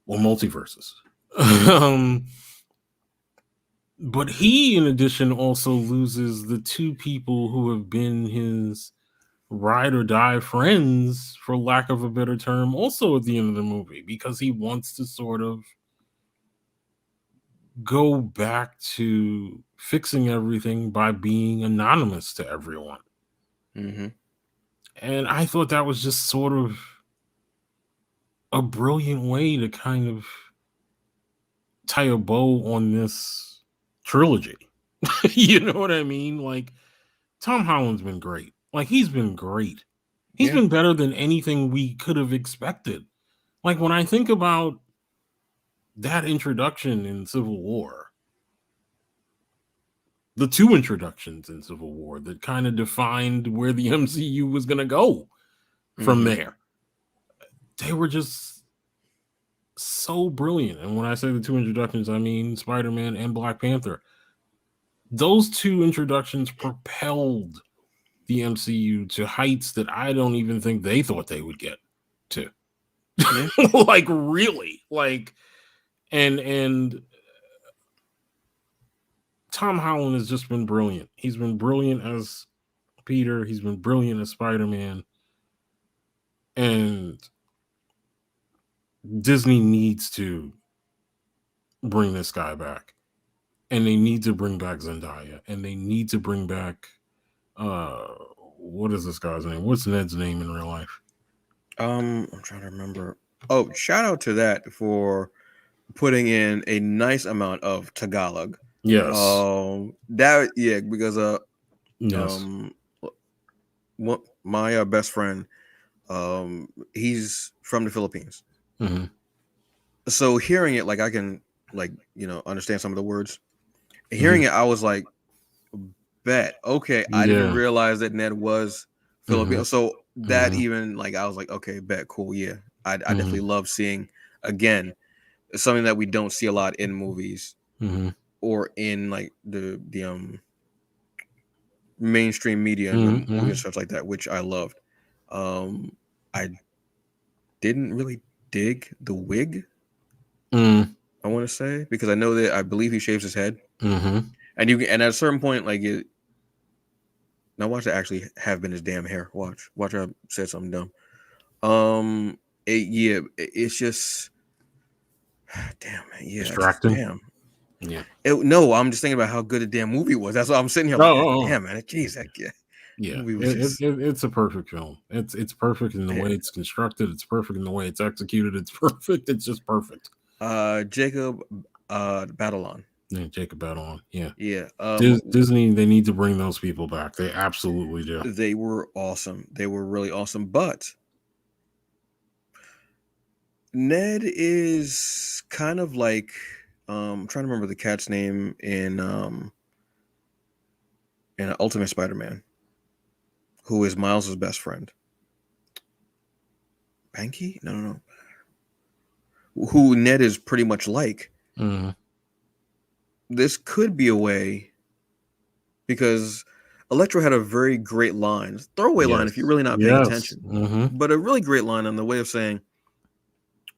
or multiverses. um, but he, in addition, also loses the two people who have been his ride or die friends, for lack of a better term, also at the end of the movie, because he wants to sort of go back to fixing everything by being anonymous to everyone.
Mm-hmm.
And I thought that was just sort of a brilliant way to kind of tie a bow on this trilogy. You know what I mean? Like, Tom Holland's been great. Like, he's been great. He's
Yeah.
been better than anything we could have expected. Like, when I think about that introduction in Civil War, the two introductions in Civil War that kind of defined where the MCU was going to go from
Mm-hmm.
there, they were just so brilliant. And when I say the two introductions, I mean Spider-Man and Black Panther. Those two introductions propelled the MCU to heights that I don't even think they thought they would get to.
Yeah.
Like, really. Like, and Tom Holland has just been brilliant. He's been brilliant as Peter, he's been brilliant as Spider-Man, and Disney needs to bring this guy back. And they need to bring back Zendaya, and they need to bring back uh what is this guy's name? What's Ned's name in real life?
I'm trying to remember. Oh, shout out to that for putting in a nice amount of Tagalog.
Yes.
That yeah, because
Yes.
um, my best friend, he's from the Philippines.
Hmm.
So hearing it, like I can understand some of the words.
Hmm.
Hearing it, I was like, bet okay. I didn't
Yeah.
realize that Ned was
Hmm.
Filipino. So that
Hmm.
even like I was like, okay, bet cool, yeah. I definitely
Hmm.
love seeing again something that we don't see a lot in movies
Hmm.
or in like the mainstream media and movies
Hmm.
and stuff like that, which I loved. I didn't really dig the wig.
Mm.
I want to say, because I believe he shaves his head,
Mm-hmm.
and at a certain point, like it. Now watch it actually have been his damn hair. Watch I said something dumb. It's just damn man, yeah, just
Distracting.
damn.
Yeah.
No, I'm just thinking about how good the damn movie was. That's why I'm sitting here
Oh,
like, God
oh, oh.
damn man, jeez, that
Yeah.
movie was just
It's a perfect film. It's perfect in the way it's constructed. It's perfect in the way it's executed. It's perfect. It's just perfect.
Jacob Batalon.
Yeah, Jacob Batalon. Yeah.
Yeah.
Disney, they need to bring those people back. They absolutely do.
They were awesome. They were really awesome. But Ned is kind of like I'm trying to remember the cat's name in Ultimate Spider-Man, who is Miles's best friend. Banky? No. Who Ned is pretty much like.
Mm-hmm.
This could be a way, because Electro had a very great line, throwaway line if you're really not paying attention, but a really great line on the way of saying,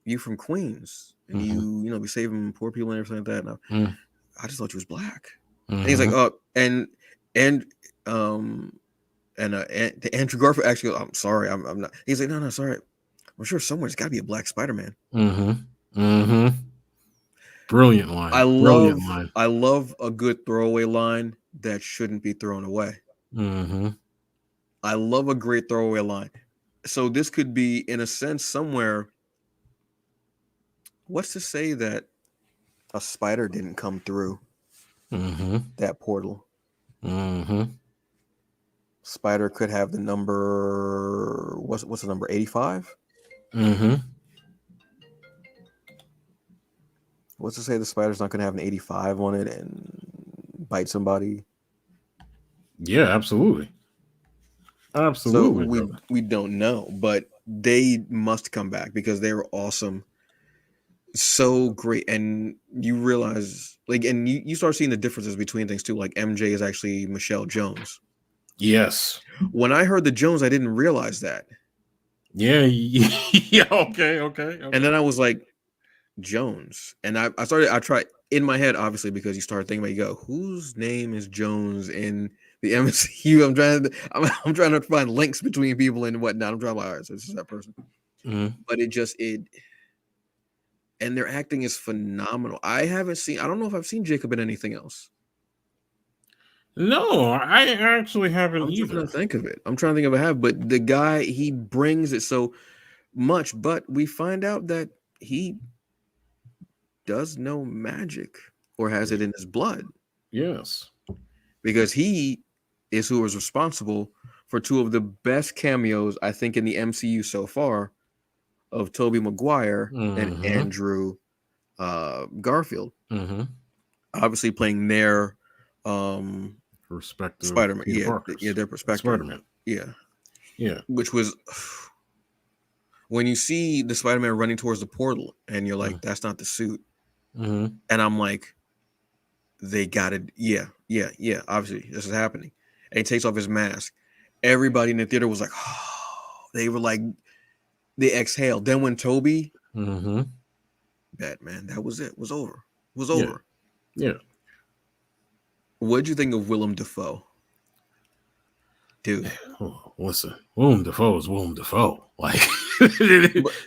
"You from Queens, and you be saving poor people and everything like that." Now, I just thought you was black. And he's like, "Oh, and Andrew Garfield actually, I'm sorry, I'm not." He's like, "No, sorry. I'm sure somewhere's got to be a black Spider-Man."
Brilliant line.
I
Brilliant line.
love a good throwaway line that shouldn't be thrown away. I love a great throwaway line. So this could be, in a sense, somewhere. What's to say that a spider didn't come through that portal? Spider could have the number. What's the number? 85. What's to say the spider's not going to have an 85 on it and bite somebody?
Yeah, absolutely. Absolutely.
So we don't know, but they must come back because they were awesome. So great. And you realize, like, and you start seeing the differences between things too. Like MJ is actually Michelle Jones.
Yes.
When I heard the Jones, I didn't realize that.
Yeah. Yeah. Okay.
And then I was like, Jones. And I tried in my head, obviously, because you start thinking about, you go, whose name is Jones in the MCU? I'm trying to find links between people and whatnot. I'm trying to, all right, so this is that person. But and their acting is phenomenal. I don't know if I've seen Jacob in anything else.
No, I actually haven't
I'm
either.
trying to think of it. I'm trying to think of a but the guy, he brings it so much, but we find out that he does know magic or has it in his blood.
Yes.
Because he is who is responsible for two of the best cameos, I think, in the MCU so far, of Tobey Maguire and Andrew Garfield. Obviously playing their
respective
Spider-Man. Yeah, their perspective.
Spider-Man.
Yeah. Which was when you see the Spider-Man running towards the portal and you're like, that's not the suit. And I'm like, they got it. Yeah. Obviously, this is happening. And he takes off his mask. Everybody in the theater was like, oh, they were like, they exhaled. Then when Toby, Batman, that was it. Was over. Was over.
Yeah.
What'd you think of Willem Dafoe? Dude.
Oh, listen, Willem Dafoe is Willem Dafoe. Like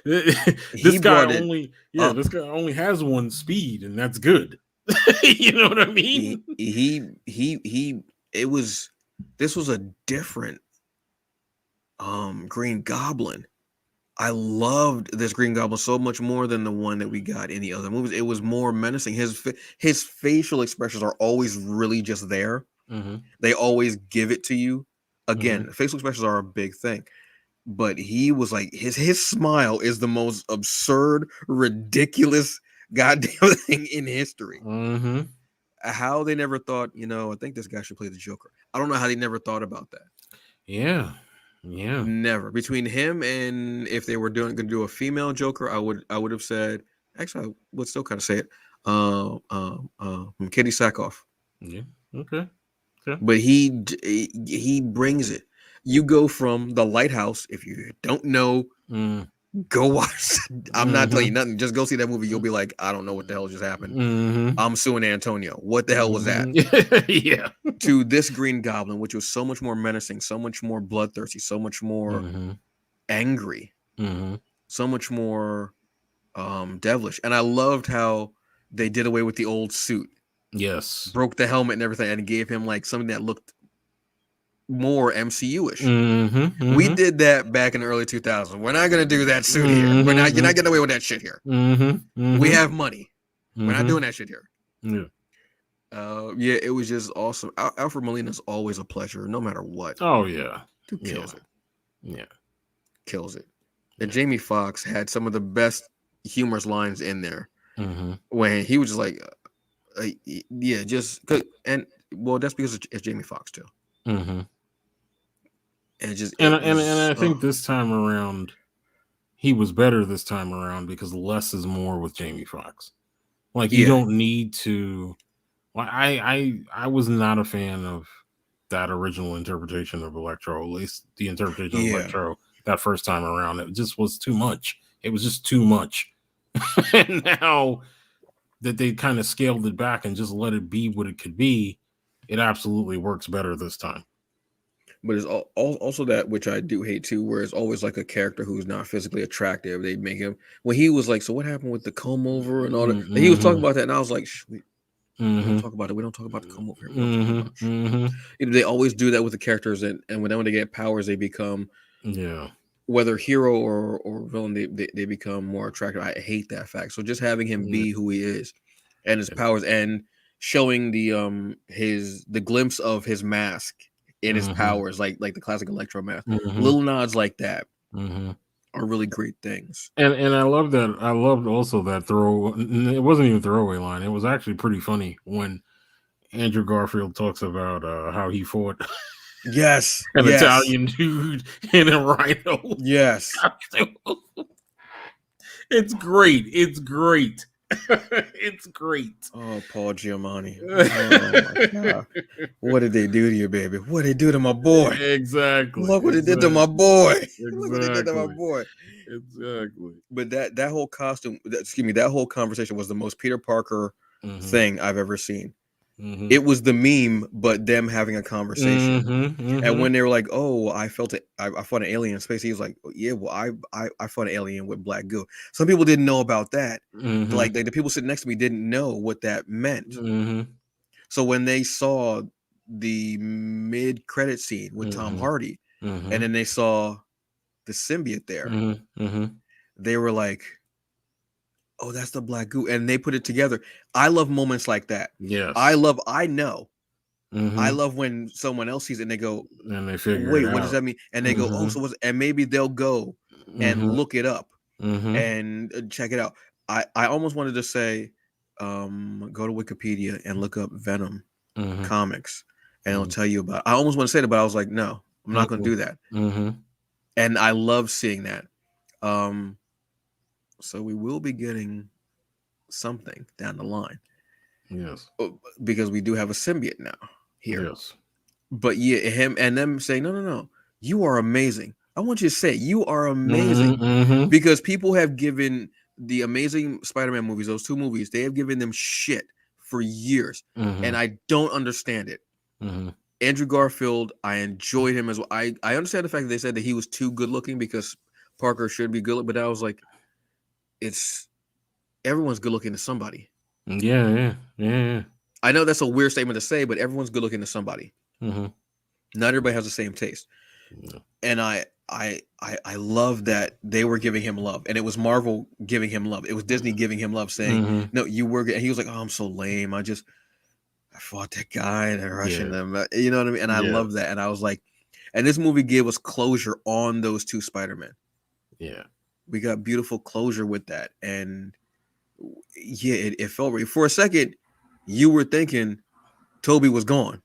this guy only has one speed, and that's good. You know what I mean?
This was a different Green Goblin. I loved this Green Goblin so much more than the one that we got in the other movies. It was more menacing. His facial expressions are always really just there. They always give it to you. Again, facial expressions are a big thing. But he was like, his smile is the most absurd, ridiculous goddamn thing in history. How they never thought, I think this guy should play the Joker. I don't know how they never thought about that.
Yeah.
Never. Between him and if they were going to do a female Joker, I would have said, actually, I would still kind of say it. Katie Sackhoff.
Yeah. Okay.
But he brings it. You go from The Lighthouse, if you don't know Go watch. I'm not telling you nothing. Just go see that movie. You'll be like, I don't know what the hell just happened. I'm suing Antonio. What the hell was that?
Yeah.
To this Green Goblin, which was so much more menacing, so much more bloodthirsty, so much more angry, so much more devilish. And I loved how they did away with the old suit.
Yes.
Broke the helmet and everything and gave him like something that looked more MCU-ish. We did that back in the early 2000s. We're not going to do that suit here. You're not getting away with that shit here. We have money. We're not doing that shit here. Yeah, it was just awesome. Alfred Molina's always a pleasure, no matter what.
Oh yeah,
dude kills it.
Yeah,
kills it. And Jamie Foxx had some of the best humorous lines in there when he was just like, yeah, just and well, that's because it's Jamie Foxx too. And just
and I think this time around, he was better this time around because less is more with Jamie Foxx. Like you don't need to. I was not a fan of that original interpretation of Electro, at least the interpretation of Electro that first time around. It just was too much. It was just too much. And now that they kind of scaled it back and just let it be what it could be, it absolutely works better this time.
But it's also that, which I do hate too, where it's always like a character who's not physically attractive. They make him, when he was like, so what happened with the comb over and all that? And he was talking about that, and I was like, we don't talk about it. We don't talk about the comb over. You know, they always do that with the characters, and when they get powers, they become, whether hero or villain, they become more attractive. I hate that fact. So just having him be who he is, and his powers, and showing the glimpse of his mask in his powers, like the classic Electro mask. Little nods like that are really great things.
And I love that. I loved also that throw. It wasn't even a throwaway line. It was actually pretty funny when Andrew Garfield talks about how he fought an Italian dude in a rhino.
Yes.
It's great. It's great. It's great.
Oh, Paul Giamatti. Oh my God. What did they do to you, baby? What did they do to my boy?
Exactly.
Look what they did to my boy.
Exactly.
Look what they did to my boy.
Exactly.
But that whole costume, that whole conversation was the most Peter Parker thing I've ever seen. It was the meme, but them having a conversation. And when they were like, "Oh, I fought an alien in space," he was like, "Yeah, well, I fought an alien with black goo." Some people didn't know about that. Like the people sitting next to me didn't know what that meant. So when they saw the mid-credit scene with Tom Hardy, and then they saw the symbiote there, they were like, "Oh, that's the black goo," and they put it together. I love moments like that.
Yes,
I love when someone else sees it and they go,
and they figure,
"Wait, what does that mean?" And they go, "Oh, so what's?" And maybe they'll go and look it up and check it out. I almost wanted to say, go to Wikipedia and look up Venom comics, and it'll tell you about. I almost want to say that, but I was like, no, I'm not going to do that. And I love seeing that. So we will be getting something down the line.
Yes.
Because we do have a symbiote now here.
Yes.
But yeah, him and them saying, no, you are amazing. I want you to say you are amazing. Because people have given the Amazing Spider-Man movies, those two movies, they have given them shit for years. And I don't understand it. Andrew Garfield, I enjoyed him as well. I understand the fact that they said that he was too good looking because Parker should be good, but I was like, everyone's good looking to somebody.
Yeah.
I know that's a weird statement to say, but everyone's good looking to somebody. Not everybody has the same taste. And I love that they were giving him love, and it was Marvel giving him love. It was Disney giving him love, saying, "No, you were good." And he was like, "Oh, I'm so lame. I fought that guy and I'm rushing them." You know what I mean? And I love that. And I was like, and this movie gave us closure on those two Spider-Men. Yeah. We got beautiful closure with that. And yeah, it felt right. For a second, you were thinking Toby was gone.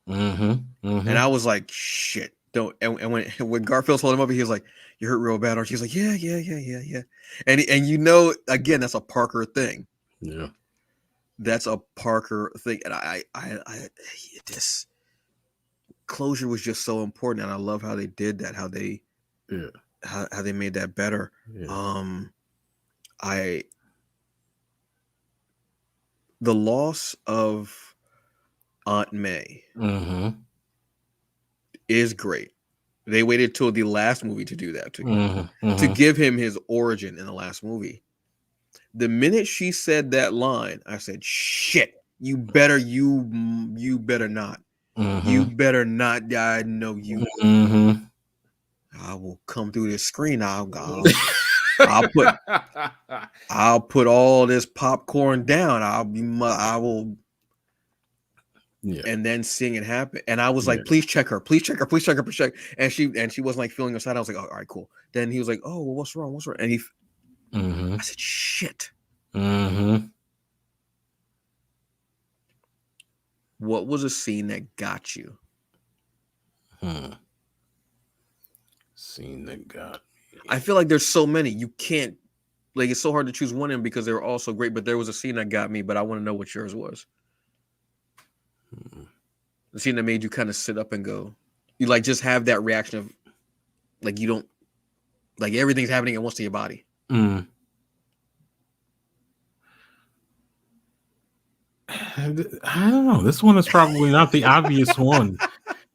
And I was like, shit. Don't. And when Garfield told him up, he was like, "You hurt real bad, aren't you?" He's like, yeah. And you know, again, that's a Parker thing. Yeah. That's a Parker thing. And I this closure was just so important. And I love how they did that, how they how they made that better.
Yeah.
The loss of Aunt May is great. They waited till the last movie to do that to give him his origin in the last movie. The minute she said that line, I said, "Shit, you better not. You better not. I know you. I will come through this screen. I'll put all this popcorn down. I will."
Yeah.
And then seeing it happen, and I was like, "Please check her. Please check her. Please check her. Please check." And she wasn't like feeling her side. I was like, "Oh, all right, cool." Then he was like, "Oh, well, what's wrong? What's wrong?" And I said, "Shit." What was a scene that got you?
Scene that got me.
I feel like there's so many. You can't, like, it's so hard to choose one of them because they were all so great. But there was a scene that got me, but I want to know what yours was. The scene that made you kind of sit up and go, you like just have that reaction of, like, you don't, like, everything's happening at once to your body.
I don't know. This one is probably not the obvious one.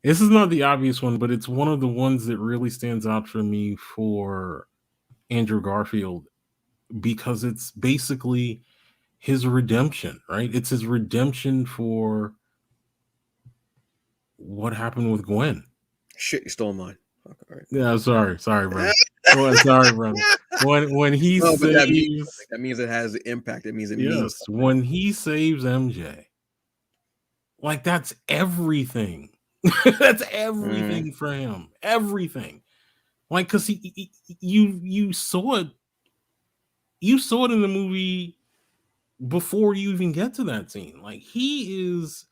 This is not the obvious one, but it's one of the ones that really stands out for me for Andrew Garfield because it's basically his redemption, right? It's his redemption for what happened with Gwen.
Shit, you stole mine. Okay, all right.
Yeah, sorry, brother. Sorry, brother. When he saves,
that means it has impact. It means it means something.
When he saves MJ, like that's everything. That's everything for him. Everything. Like, because you saw it. You saw it in the movie before you even get to that scene. Like, he is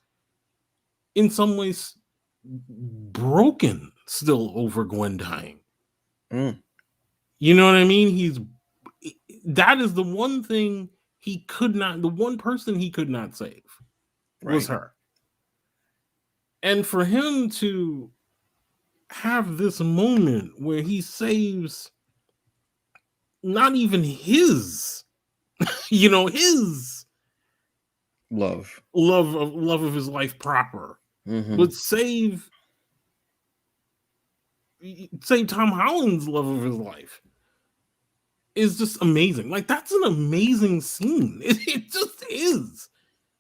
in some ways broken still over Gwen dying. You know what I mean? That is the one thing the one person he could not save was her. And for him to have this moment where he saves not even his his love of his life proper, but save Tom Holland's love of his life is just amazing. Like, that's an amazing scene. It just is.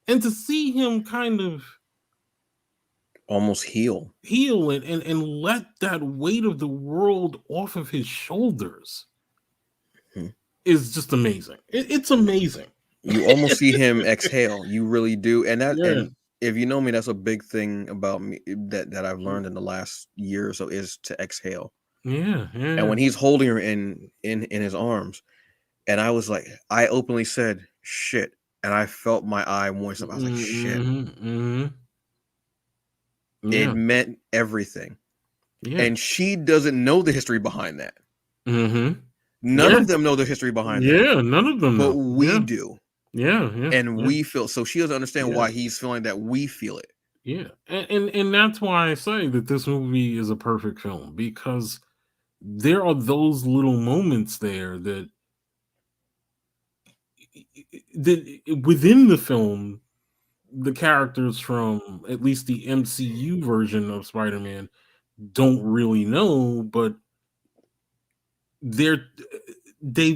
And to see him kind of
almost heal
it and let that weight of the world off of his shoulders is just amazing. It's amazing.
You almost see him exhale. You really do. And and if you know me, that's a big thing about me that I've learned in the last year or so is to exhale.
Yeah.
And when he's holding her in his arms, and I was like, I openly said, "Shit," and I felt my eye moisten up. I was like, "Shit." It meant everything. And she doesn't know the history behind that. None of them know the history behind that.
None of them
but
know.
We do. And we feel, so she doesn't understand why he's feeling that we feel it.
Yeah. And that's why I say that this movie is a perfect film, because there are those little moments there that within the film, the characters from at least the MCU version of Spider-Man don't really know, but they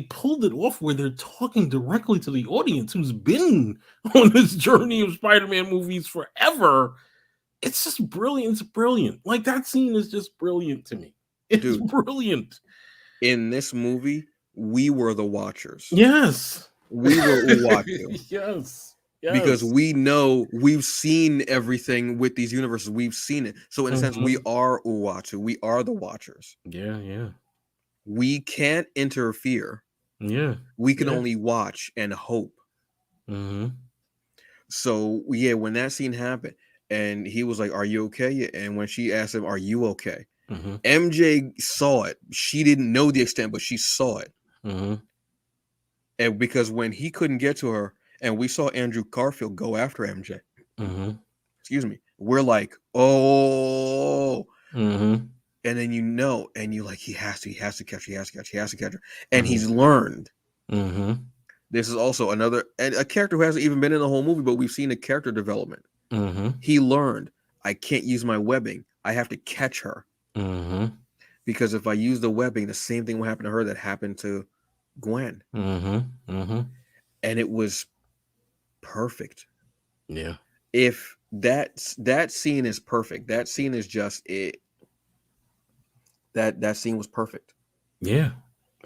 pulled it off where they're talking directly to the audience who's been on this journey of Spider-Man movies forever. It's just brilliant. It's brilliant. Like, that scene is just brilliant to me. It's brilliant.
In this movie, we were the watchers.
Yes.
We were watching.
Yes.
Because we know we've seen everything with these universes. We've seen it. So in a sense, we are Uatu. We are the watchers.
Yeah.
We can't interfere.
Yeah.
We can only watch and hope. So when that scene happened and he was like, "Are you okay?" And when she asked him, "Are you okay?" MJ saw it. She didn't know the extent, but she saw it. And because when he couldn't get to her, and we saw Andrew Garfield go after MJ, excuse me, we're like, "Oh," and and then and you like he has to catch her, and he's learned.
Mm-hmm.
This is also a character who hasn't even been in the whole movie, but we've seen a character development.
Mm-hmm.
He learned, I can't use my webbing. I have to catch her.
Mm-hmm.
Because if I use the webbing, the same thing will happen to her that happened to Gwen.
Mm-hmm. Mm-hmm.
And it was perfect.
Yeah.
If that scene is perfect, that scene is just it. That scene was perfect.
Yeah.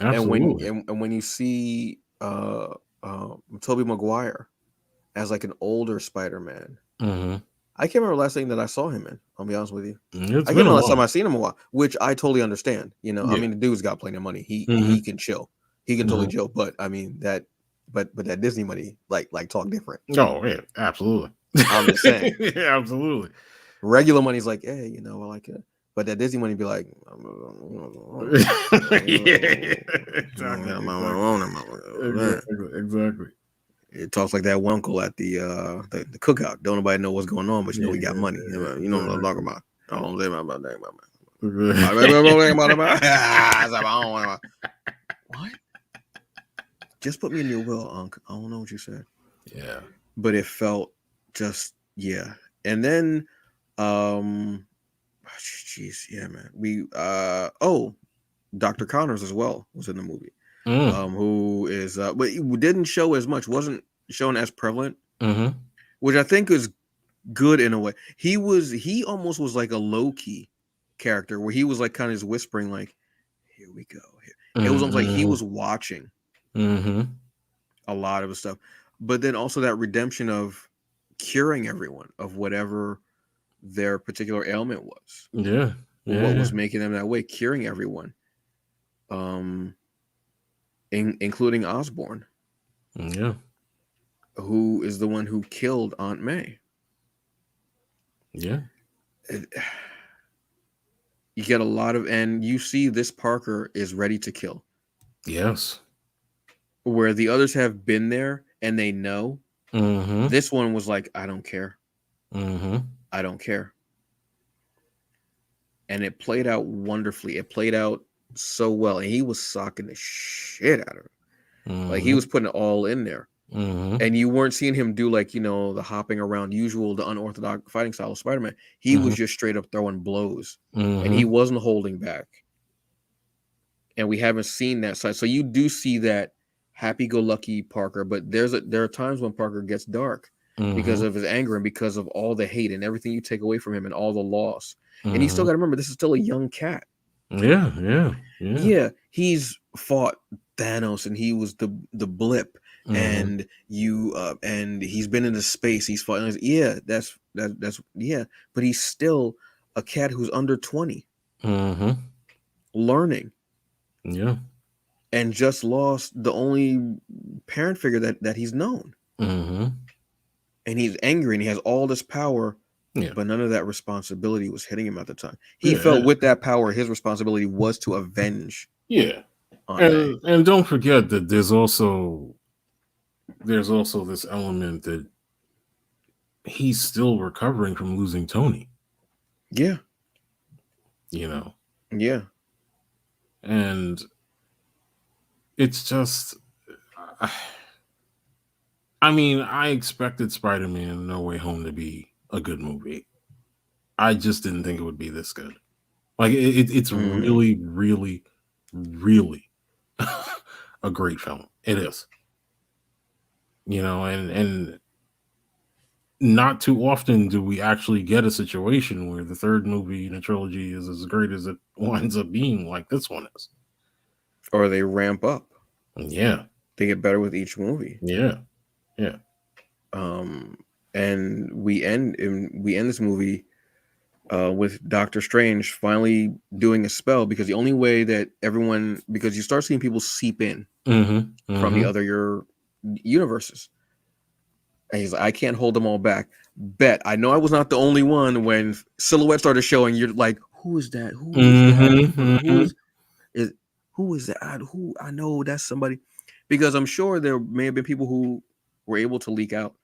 Absolutely.
And when you see Tobey Maguire as like an older Spider-Man,
Mm-hmm.
I can't remember the last thing that I saw him in. I'll be honest with you.
It's
I can't
been
remember
a
last time
while.
I seen him in a while, which I totally understand. You know, I
Yeah.
mean, the dude's got plenty of money. He
Mm-hmm.
can chill. He can totally chill. But I mean but that Disney money, like talk different.
Oh yeah, absolutely.
I'm just saying.
Yeah, absolutely.
Regular money's like, hey, you know, I like it. But that Disney money be like,
Exactly.
It talks like that one uncle at the cookout. Don't nobody know what's going on, but you know he got money. You know what I'm talking about. I don't say about that. What? Just put me in your will, Unc. I don't know what you said.
Yeah.
But it felt just And then jeez, yeah, man. We Dr. Connors as well was in the movie. Who is but he didn't show as much, wasn't shown as prevalent.
Mm-hmm.
Which I think is good in a way. He almost was like a low-key character where he was like kind of just whispering, like, here we go. It was almost like he was watching a lot of the stuff. But then also that redemption of curing everyone of whatever their particular ailment was.
Yeah.
What was making them that way, curing everyone. Including Osborn.
Yeah.
Who is the one who killed Aunt May.
Yeah.
You get a lot of, and you see this Parker is ready to kill.
Yes.
Where the others have been there and they know. This one was like, I don't care. I don't care. And it played out wonderfully. It played out so well. And he was socking the shit out of it. Like he was putting it all in there. And you weren't seeing him do like, you know, the hopping around the unorthodox fighting style of Spider-Man. He was just straight up throwing blows. And he wasn't holding back. And we haven't seen that side. So you do see that happy-go-lucky Parker, but there are times when Parker gets dark because of his anger and because of all the hate and everything you take away from him and all the loss. And you still got to remember, this is still a young cat.
Yeah.
He's fought Thanos and he was the blip. And and he's been into space. He's fought. That's but he's still a cat who's under 20, learning.
Yeah.
And just lost the only parent figure that he's known. And he's angry and he has all this power, but none of that responsibility was hitting him at the time. He felt with that power, his responsibility was to avenge.
Yeah. And don't forget that there's also this element that he's still recovering from losing Tony.
Yeah.
You know?
Yeah.
And it's just, I mean, I expected Spider-Man No Way Home to be a good movie. I just didn't think it would be this good. Like, it's really, really, really a great film. It is. You know, and not too often do we actually get a situation where the third movie in a trilogy is as great as it winds up being, like this one is.
Or they ramp up.
Yeah.
They get better with each movie.
Yeah. Yeah.
And we end this movie with Doctor Strange finally doing a spell, because the only way that because you start seeing people seep in from the other universes. And he's like, I can't hold them all back. Bet I know I was not the only one when Silhouette started showing. You're like, who is that? Who is that? Who is that? Who I know that's somebody, because I'm sure there may have been people who were able to leak out.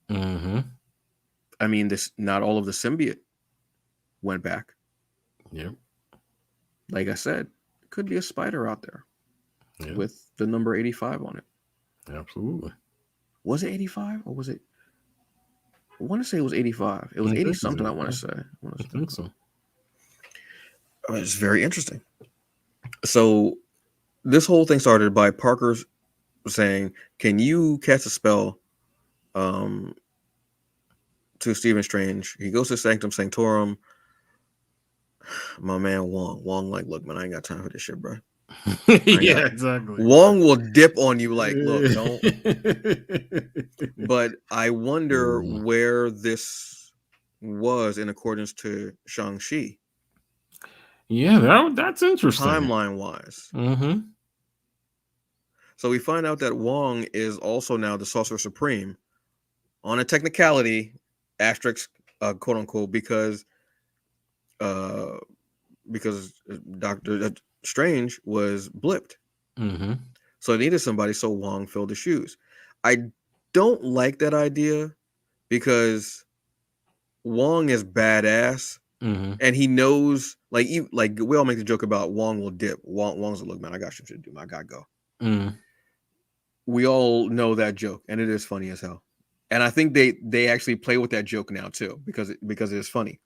I mean, not all of the symbiote went back.
Yeah.
like I said, could be a spider out there
Yeah,
with the number 85 on it.
absolutely.
Was it 85 or was it? I want to say it was 85. It was
I
80
think it's
something. I
85.
want to say.
I think so.
It's very interesting. So this whole thing started by Parker saying, "Can you cast a spell to Stephen Strange?" He goes to Sanctum Sanctorum. My man Wong, like, look, man, I ain't got time for this shit, bro.
Yeah, exactly.
Wong will dip on you, like, look, don't. But I wonder where this was in accordance to Shang-Chi.
Yeah, that's interesting.
Timeline wise.
Mm-hmm.
So we find out that Wong is also now the Sorcerer Supreme on a technicality, asterisk, quote unquote, because Doctor Strange was blipped.
Mm-hmm.
So they needed somebody, so Wong filled the shoes. I don't like that idea because Wong is badass, and he knows, like we all make the joke about Wong will dip. Wong's like, look, man, I got some shit to do. I gotta go. We all know that joke, and it is funny as hell. And I think they actually play with that joke now too, because it is funny.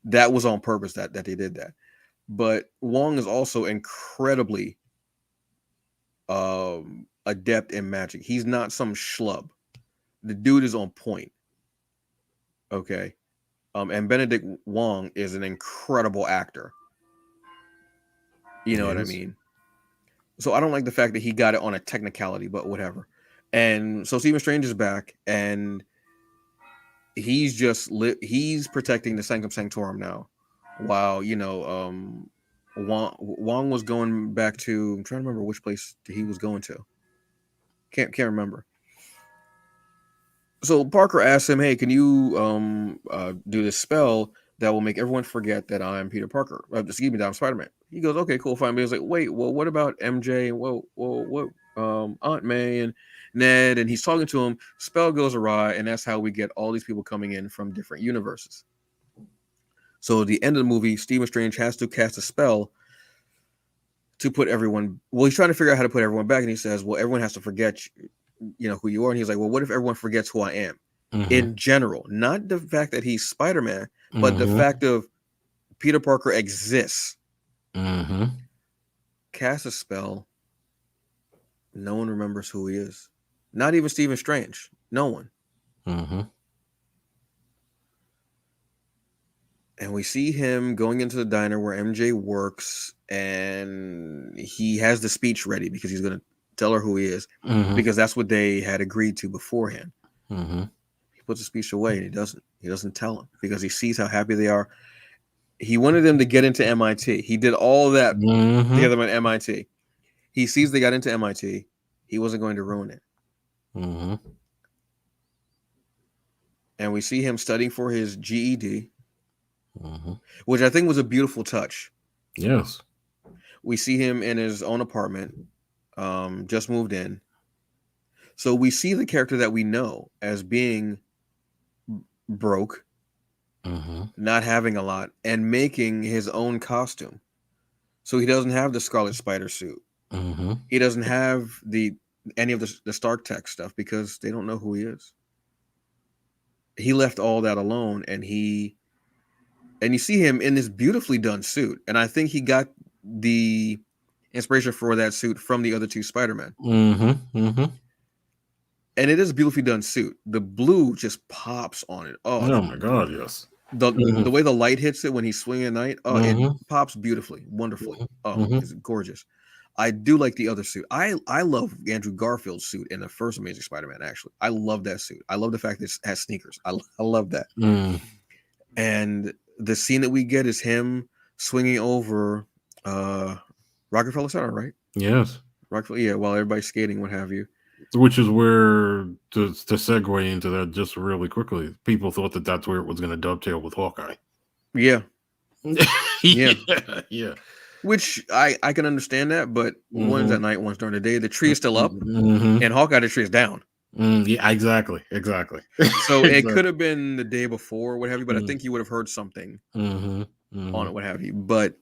That was on purpose that they did that. But Wong is also incredibly adept in magic. He's not some schlub. The dude is on point. Okay. And Benedict Wong is an incredible actor. You know what I mean? So I don't like the fact that he got it on a technicality, but whatever. And so Stephen Strange is back, and he's just he's protecting the Sanctum Sanctorum now, while Wong was going back to, I'm trying to remember which place he was going to. Can't remember. So Parker asks him, "Hey, can you do this spell that will make everyone forget that I'm Peter Parker? Excuse me, that I'm Spider-Man." He goes, "Okay, cool, fine." But he's like, "Wait, well, what about MJ? What Aunt May and Ned?" And he's talking to him. Spell goes awry, and that's how we get all these people coming in from different universes. So at the end of the movie, Stephen Strange has to cast a spell to put everyone. Well, he's trying to figure out how to put everyone back, and he says, "Well, everyone has to forget, who you are." And he's like, "Well, what if everyone forgets who I am in general? Not the fact that he's Spider-Man, but the fact of Peter Parker exists." Cast a spell. No one remembers who he is. Not even Stephen Strange. No one. And we see him going into the diner where MJ works, and he has the speech ready because he's going to tell her who he is, because that's what they had agreed to beforehand. He puts the speech away, and he doesn't tell him because he sees how happy they are. He wanted them to get into MIT. He did all that to get them at MIT. He sees they got into MIT. He wasn't going to ruin it. And we see him studying for his GED, which I think was a beautiful touch.
Yes.
We see him in his own apartment, just moved in. So we see the character that we know as being broke, not having a lot, and making his own costume. So he doesn't have the Scarlet Spider suit. He doesn't have any of the Stark Tech stuff because they don't know who he is. He left all that alone, and you see him in this beautifully done suit. And I think he got the inspiration for that suit from the other two Spider-Men. And it is a beautifully done suit. The blue just pops on it.
Oh my God, yes.
The way the light hits it when he's swinging at night, it pops beautifully, wonderfully. It's gorgeous. I do like the other suit. I love Andrew Garfield's suit in the first Amazing Spider-Man, actually. I love that suit. I love the fact that it has sneakers. I love that. And the scene that we get is him swinging over Rockefeller Center, right?
Yes.
Rockefeller, yeah, while everybody's skating, what have you.
Which is where, to segue into that just really quickly, people thought that that's where it was going to dovetail with Hawkeye.
Yeah.
Yeah.
Which I can understand that, but one's at night, one's during the day. The tree is still up, and Hawkeye, the tree is down.
Yeah, exactly.
So it could have been the day before, what have you, but I think you would have heard something on it, what have you. But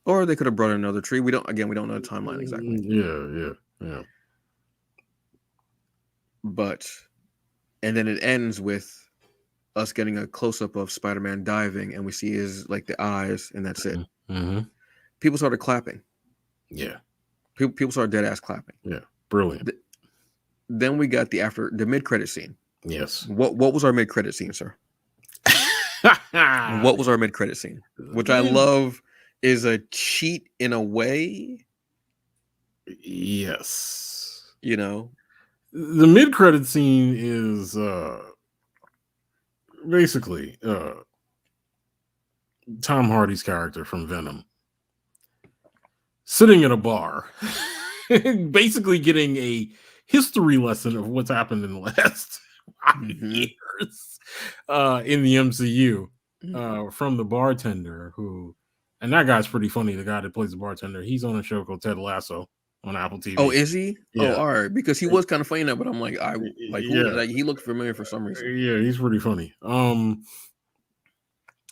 Or they could have brought in another tree. We don't know the timeline exactly.
Yeah.
But, and then it ends with us getting a close-up of Spider-Man diving, and we see his, like, the eyes, and that's it.
Mm-hmm.
People started clapping.
Yeah.
People started dead-ass clapping.
Yeah. Brilliant.
Then we got the mid-credit scene.
Yes.
What was our mid-credit scene, sir? What was our mid-credit scene? Which I love is a cheat in a way.
Yes.
You know?
The mid-credit scene is basically Tom Hardy's character from Venom sitting at a bar, basically getting a history lesson of what's happened in the last 5 years in the MCU from the bartender who, and that guy's pretty funny. The guy that plays the bartender, he's on a show called Ted Lasso on Apple TV.
Oh, is he?
Yeah.
Oh, all right. Because he was kind of funny now, but I'm like, he looked familiar for some reason.
Yeah, he's pretty funny.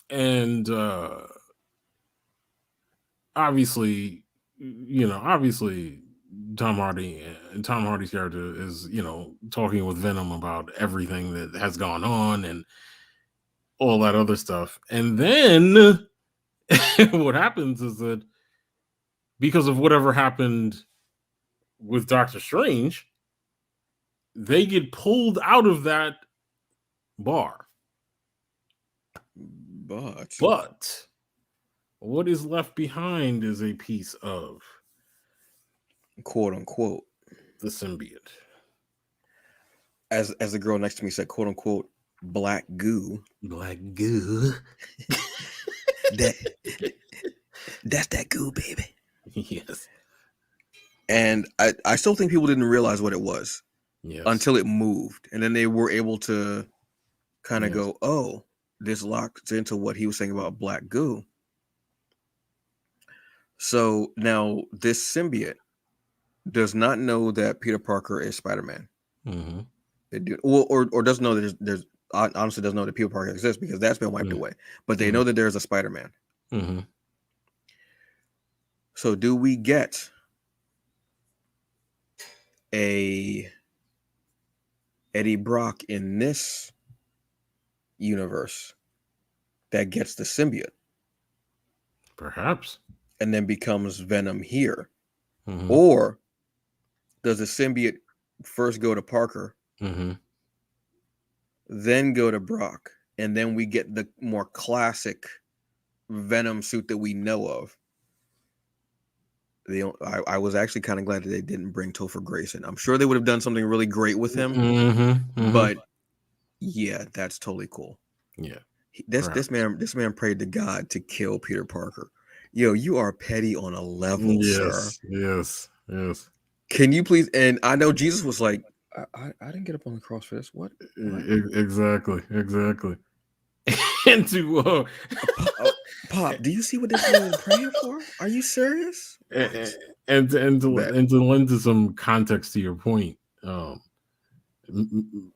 And obviously Tom Hardy's character is, talking with Venom about everything that has gone on and all that other stuff. And then what happens is that because of whatever happened with Doctor Strange, they get pulled out of that bar. But what is left behind is a piece of,
quote unquote,
the symbiote.
As the girl next to me said, quote unquote, black goo.
Black goo.
That's that goo, baby.
Yes.
And I still think people didn't realize what it was until it moved. And then they were able to kind of go, oh, this locks into what he was saying about black goo. So now this symbiote does not know that Peter Parker is Spider-Man.
Mm-hmm.
They do, or doesn't know that there's honestly doesn't know that Peter Parker exists because that's been wiped away. But they know that there's a Spider-Man.
Mm-hmm.
So do we get a Eddie Brock in this universe that gets the symbiote?
Perhaps.
And then becomes Venom here.
Mm-hmm.
Or does the symbiote first go to Parker, then go to Brock, and then we get the more classic Venom suit that we know of? I was actually kind of glad that they didn't bring Topher Grace in. I'm sure they would have done something really great with him. But yeah, that's totally cool.
Yeah.
This man prayed to God to kill Peter Parker. Yo, you are petty on a level, sir.
Yes.
Can you please? And I know Jesus was like, I didn't get up on the cross for this. What?
Exactly. And to
Pop, do you see what this man is praying for? Are you serious?
And to lend to some context to your point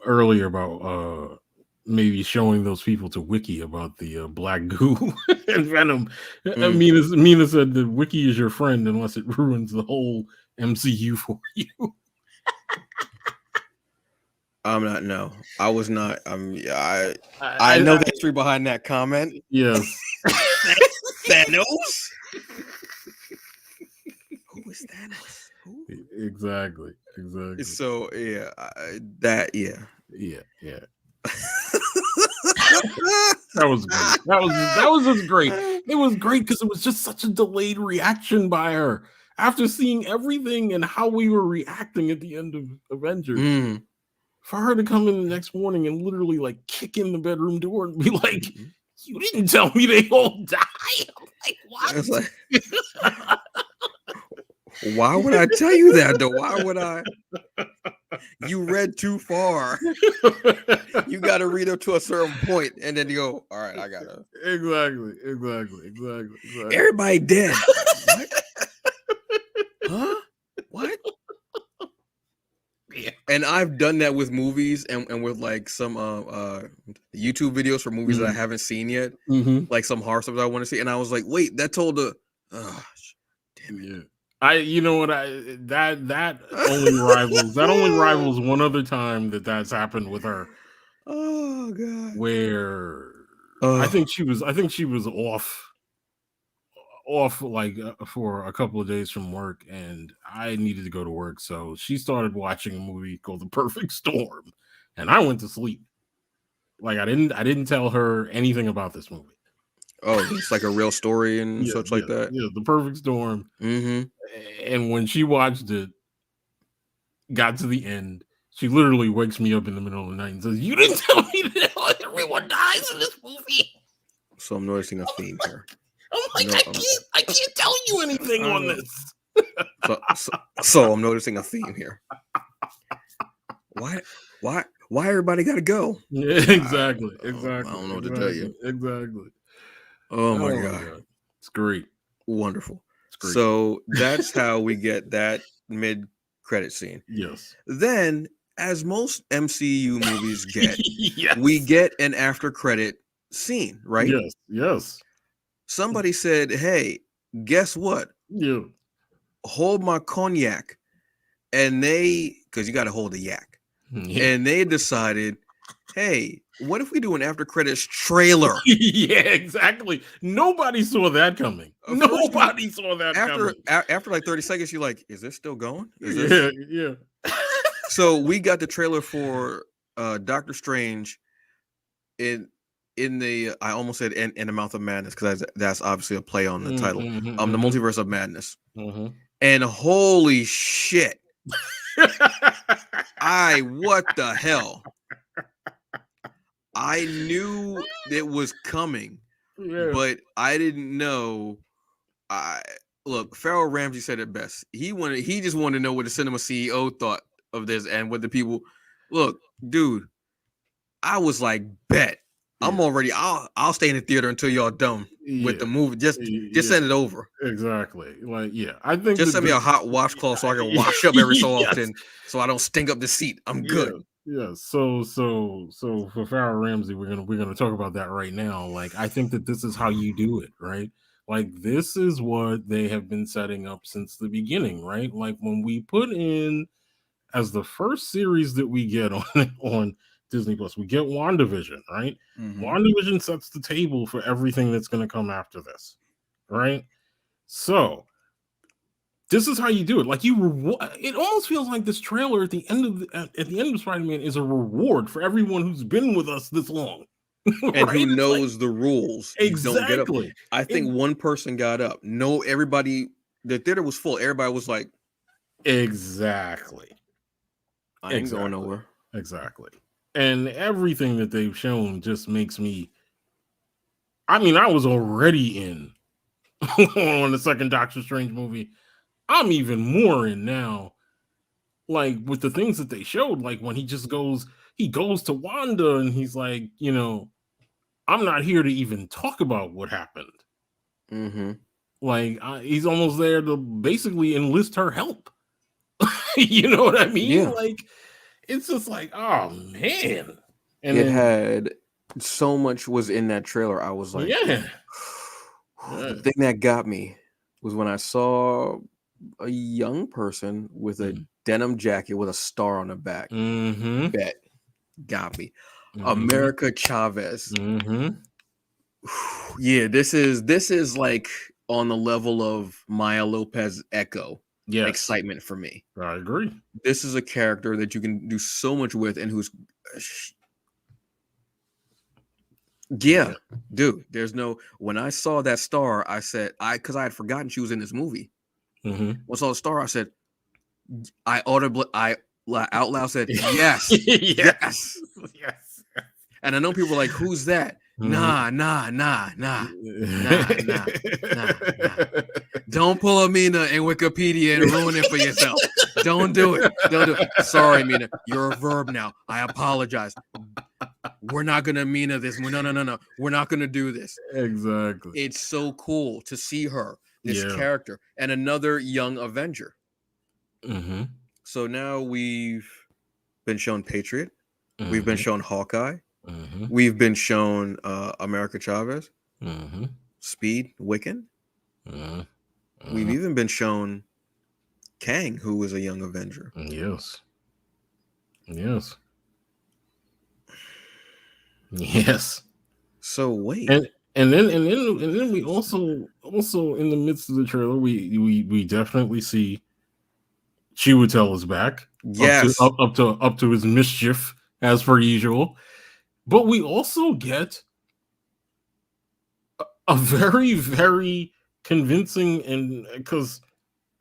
earlier about maybe showing those people to Wiki about the black goo and Venom. Mina said that Wiki is your friend unless it ruins the whole MCU for you.
I'm not. No, I was not. I know the history behind that comment.
Yes.
Thanos. Who is Thanos? Who?
Exactly.
So yeah,
Yeah. That was great. That was just great. It was great because it was just such a delayed reaction by her after seeing everything and how we were reacting at the end of Avengers. For her to come in the next morning and literally like kick in the bedroom door and be like, "You didn't tell me they all die." I'm like, what?
I was like, why would I tell you that though? Why would I? You read too far. You got to read up to a certain point, and then you go, "All right, I gotta."
Exactly.
Everybody dead. What? Huh? What?
Yeah.
And I've done that with movies and with like some YouTube videos for movies that I haven't seen yet, like some horror stuff that I want to see. And I was like, wait, that told the Oh, damn it.
Yeah. You know what, that only rivals one other time that's happened with her.
Oh god.
Where I think she was off like for a couple of days from work, and I needed to go to work, so she started watching a movie called The Perfect Storm, and I went to sleep. Like I didn't tell her anything about this movie.
Oh, it's like a real story and such like that.
Yeah, The Perfect Storm.
Mm-hmm.
And when she watched it, got to the end, she literally wakes me up in the middle of the night and says, "You didn't tell me that everyone dies in this movie."
So I'm noticing a theme here.
I'm like, I can't tell you anything on this.
So I'm noticing a theme here. Why everybody got to go?
Yeah, exactly.
I don't know what to tell you.
Exactly.
Oh my god.
It's great.
Wonderful. It's great. So that's how we get that mid-credit scene.
Yes.
Then, as most MCU movies get,
yes.
we get an after-credit scene, right?
Yes.
Somebody said, "Hey, guess what?
Yeah.
Hold my cognac." And because you got to hold a yak. Yeah. And they decided, hey, what if we do an after credits trailer?
Yeah, exactly. Nobody saw that coming. Nobody saw that coming.
After like 30 seconds, you're like, is this still going? Yeah. So we got the trailer for Doctor Strange in the, I almost said in the Mouth of Madness, because that's obviously a play on the title. The Multiverse of Madness. And holy shit. What the hell? I knew it was coming, but I didn't know. Look, Pharoah Ramsey said it best. He just wanted to know what the cinema CEO thought of this and what the people. Look, dude, I was like, bet. I'm already. I'll stay in the theater until y'all done with the movie. Just send it over.
Exactly. Like, I think
just send me a hot washcloth so I can wash up every so often, so I don't stink up the seat. I'm good.
Yeah. So for Pharoah Ramsey, we're gonna talk about that right now. Like, I think that this is how you do it, right? Like, this is what they have been setting up since the beginning, right? Like, when we put in as the first series that we get on Disney Plus, we get WandaVision, right? Mm-hmm. WandaVision sets the table for everything that's going to come after this, right? So this is how you do it. Like, it almost feels like this trailer at the end of Spider-Man is a reward for everyone who's been with us this long.
And right? Who knows the rules.
Exactly.
Don't get up. I think one person got up. No, everybody, the theater was full. Everybody was like,
exactly.
I ain't going nowhere.
Exactly. And everything that they've shown just makes me. I mean, I was already in on the second Doctor Strange movie. I'm even more in now. Like, with the things that they showed, like when he goes to Wanda and he's like, I'm not here to even talk about what happened.
Mm-hmm.
Like, he's almost there to basically enlist her help. You know what I mean?
Yeah.
Like, it's just like, oh man.
And it had so much was in that trailer. I was like, The thing that got me was when I saw a young person with a denim jacket with a star on the back.
Mm-hmm.
Bet got me. Mm-hmm. America Chavez.
Mm-hmm.
Yeah, this is like on the level of Maya Lopez Echo.
Yes.
Excitement for me.
I agree.
This is a character that you can do so much with and who's dude, there's no. When I saw that star, I said, because I had forgotten she was in this movie.
Mm-hmm.
When I saw the star, I said, I out loud said, yes. Yes. And I know people are like, who's that? Nah. Don't pull up Mina in Wikipedia and ruin it for yourself. Don't do it. Sorry, Mina. You're a verb now. I apologize. We're not gonna Mina this. No. We're not gonna do this.
Exactly.
It's so cool to see her, this character, and another young Avenger.
Mm-hmm.
So now we've been shown Patriot.
Mm-hmm.
We've been shown Hawkeye.
Mm-hmm.
We've been shown America Chavez.
Mm-hmm.
Speed, Wiccan.
Mm-hmm.
We've even been shown Kang, who was a young Avenger.
Yes. Yes. Yes.
So wait.
And then we also in the midst of the trailer we definitely see Chiwetel is back.
Yes.
Up to his mischief as per usual. But we also get a very, very convincing, and because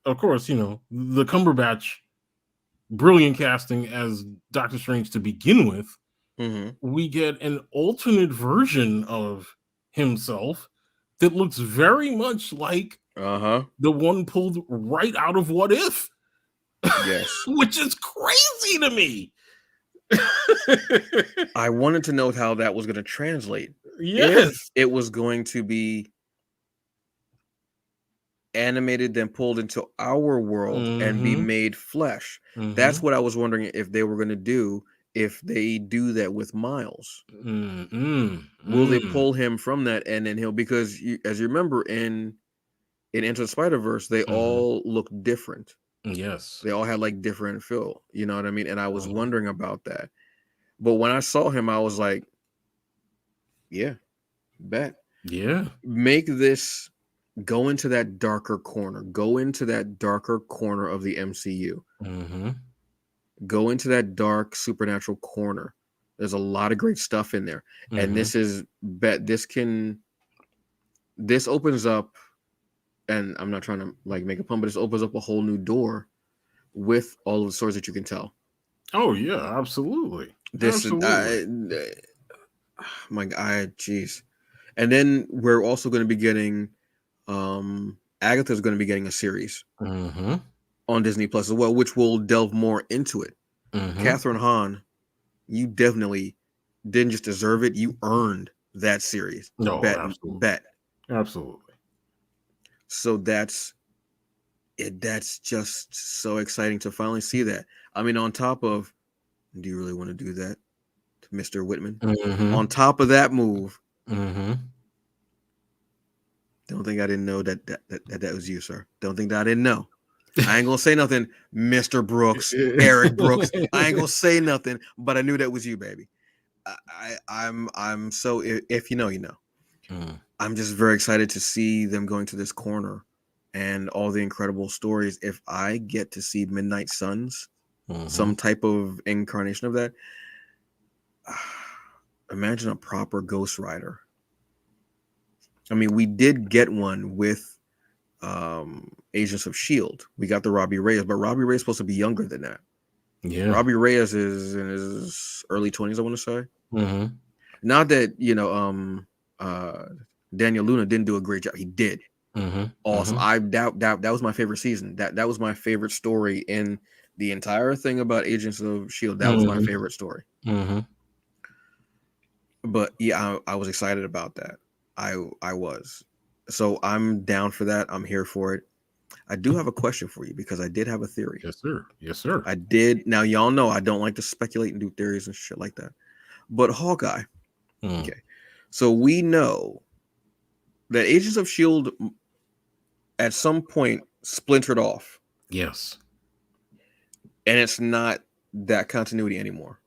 of course, the Cumberbatch brilliant casting as Doctor Strange to begin with, we get an alternate version of himself that looks very much like the one pulled right out of What If.
Yes.
Which is crazy to me.
I wanted to know how that was going to translate.
Yes.
If it was going to be animated, then pulled into our world and be made flesh. That's what I was wondering if they were going to do, if they do that with Miles. Will they pull him from that and then because as you remember in Into the Spider-Verse, they all look different.
Yes.
They all had like different feel, you know what I mean? And I was wondering about that. But when I saw him, I was like, yeah, bet.
Yeah.
Make this go into that darker corner. Go into that darker corner of the MCU. Go into that dark supernatural corner. There's a lot of great stuff in there. And this opens up, and I'm not trying to like make a pun, but this opens up a whole new door with all of the stories that you can tell.
Oh yeah, absolutely.
My God, jeez. And then we're also going to be getting Agatha's going to be getting a series on Disney Plus as well, which will delve more into it. Catherine Hahn, you definitely didn't just deserve it, you earned that series.
No, absolutely. Absolutely.
So that's just so exciting to finally see that. I mean, on top of, do you really want to do that to Mr. Whitman? On top of that move, don't think I didn't know that was you, sir. Don't think that I didn't know. I ain't gonna say nothing, Mr. Brooks, Eric Brooks. I ain't gonna say nothing, but I knew that was you, baby. I'm so, if you know, you know. I'm just very excited to see them going to this corner and all the incredible stories. If I get to see Midnight Suns, some type of incarnation of that, imagine a proper Ghost Rider. I mean, we did get one with Agents of S.H.I.E.L.D. We got the Robbie Reyes, but Robbie Reyes is supposed to be younger than that.
Yeah.
Robbie Reyes is in his early 20s, I want to say. Not that, Daniel Luna didn't do a great job. He did. Awesome. I doubt that was my favorite season. That was my favorite story in the entire thing about Agents of S.H.I.E.L.D. That was my favorite story. But yeah, I was excited about that. I was. So I'm down for that. I'm here for it. I do have a question for you because I did have a theory.
Yes, sir. Yes, sir.
I did. Now, y'all know I don't like to speculate and do theories and shit like that. But Hawkeye. Okay. So we know that Agents of S.H.I.E.L.D. at some point splintered off.
Yes.
And it's not that continuity anymore.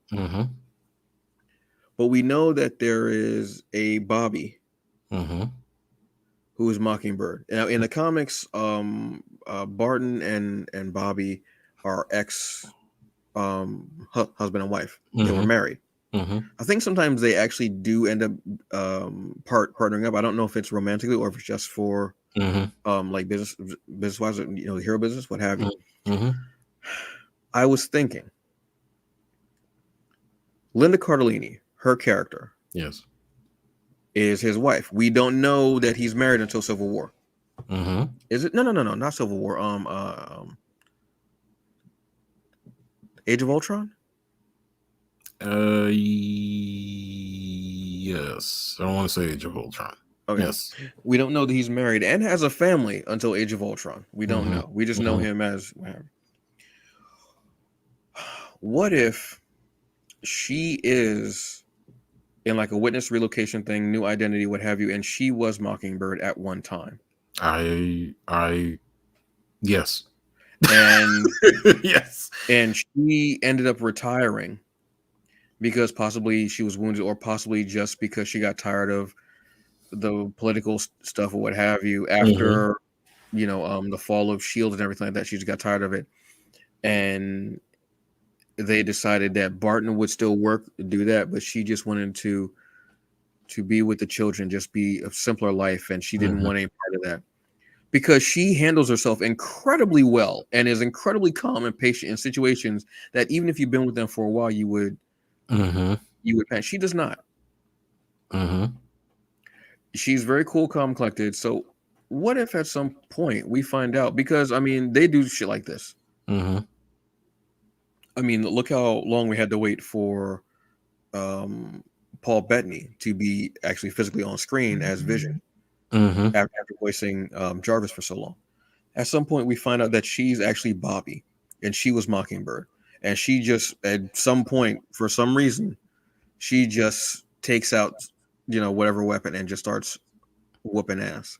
But we know that there is a Bobby who is Mockingbird. Now, in the comics, Barton and Bobby are ex husband and wife. They were married. I think sometimes they actually do end up partnering up. I don't know if it's romantically or if it's just for like business wise, hero business, what have you. I was thinking Linda Cardellini, her character,
yes,
is his wife. We don't know that he's married until Civil War. Is it? No, not Civil War. Age of Ultron.
Yes. I don't want to say Age of Ultron.
Okay.
Yes.
We don't know that he's married and has a family until Age of Ultron. We don't know. We just know him as. What if she is in like a witness relocation thing, new identity, what have you, and she was Mockingbird at one time?
I Yes.
And
Yes.
and she ended up retiring because possibly she was wounded, or possibly just because she got tired of the political stuff or what have you after the fall of Shield and everything like that. She just got tired of it, and they decided that Barton would still work to do that, but she just wanted to be with the children, just be a simpler life, and she didn't want any part of that because she handles herself incredibly well and is incredibly calm and patient in situations that even if you've been with them for a while, you would panic. She does not. She's very cool, calm, collected. So what if at some point we find out, because I mean they do shit like this. I mean, look how long we had to wait for Paul Bettany to be actually physically on screen as Vision after voicing Jarvis for so long. At some point, we find out that she's actually Bobby, and she was Mockingbird, and she just at some point, for some reason, she just takes out whatever weapon and just starts whooping ass.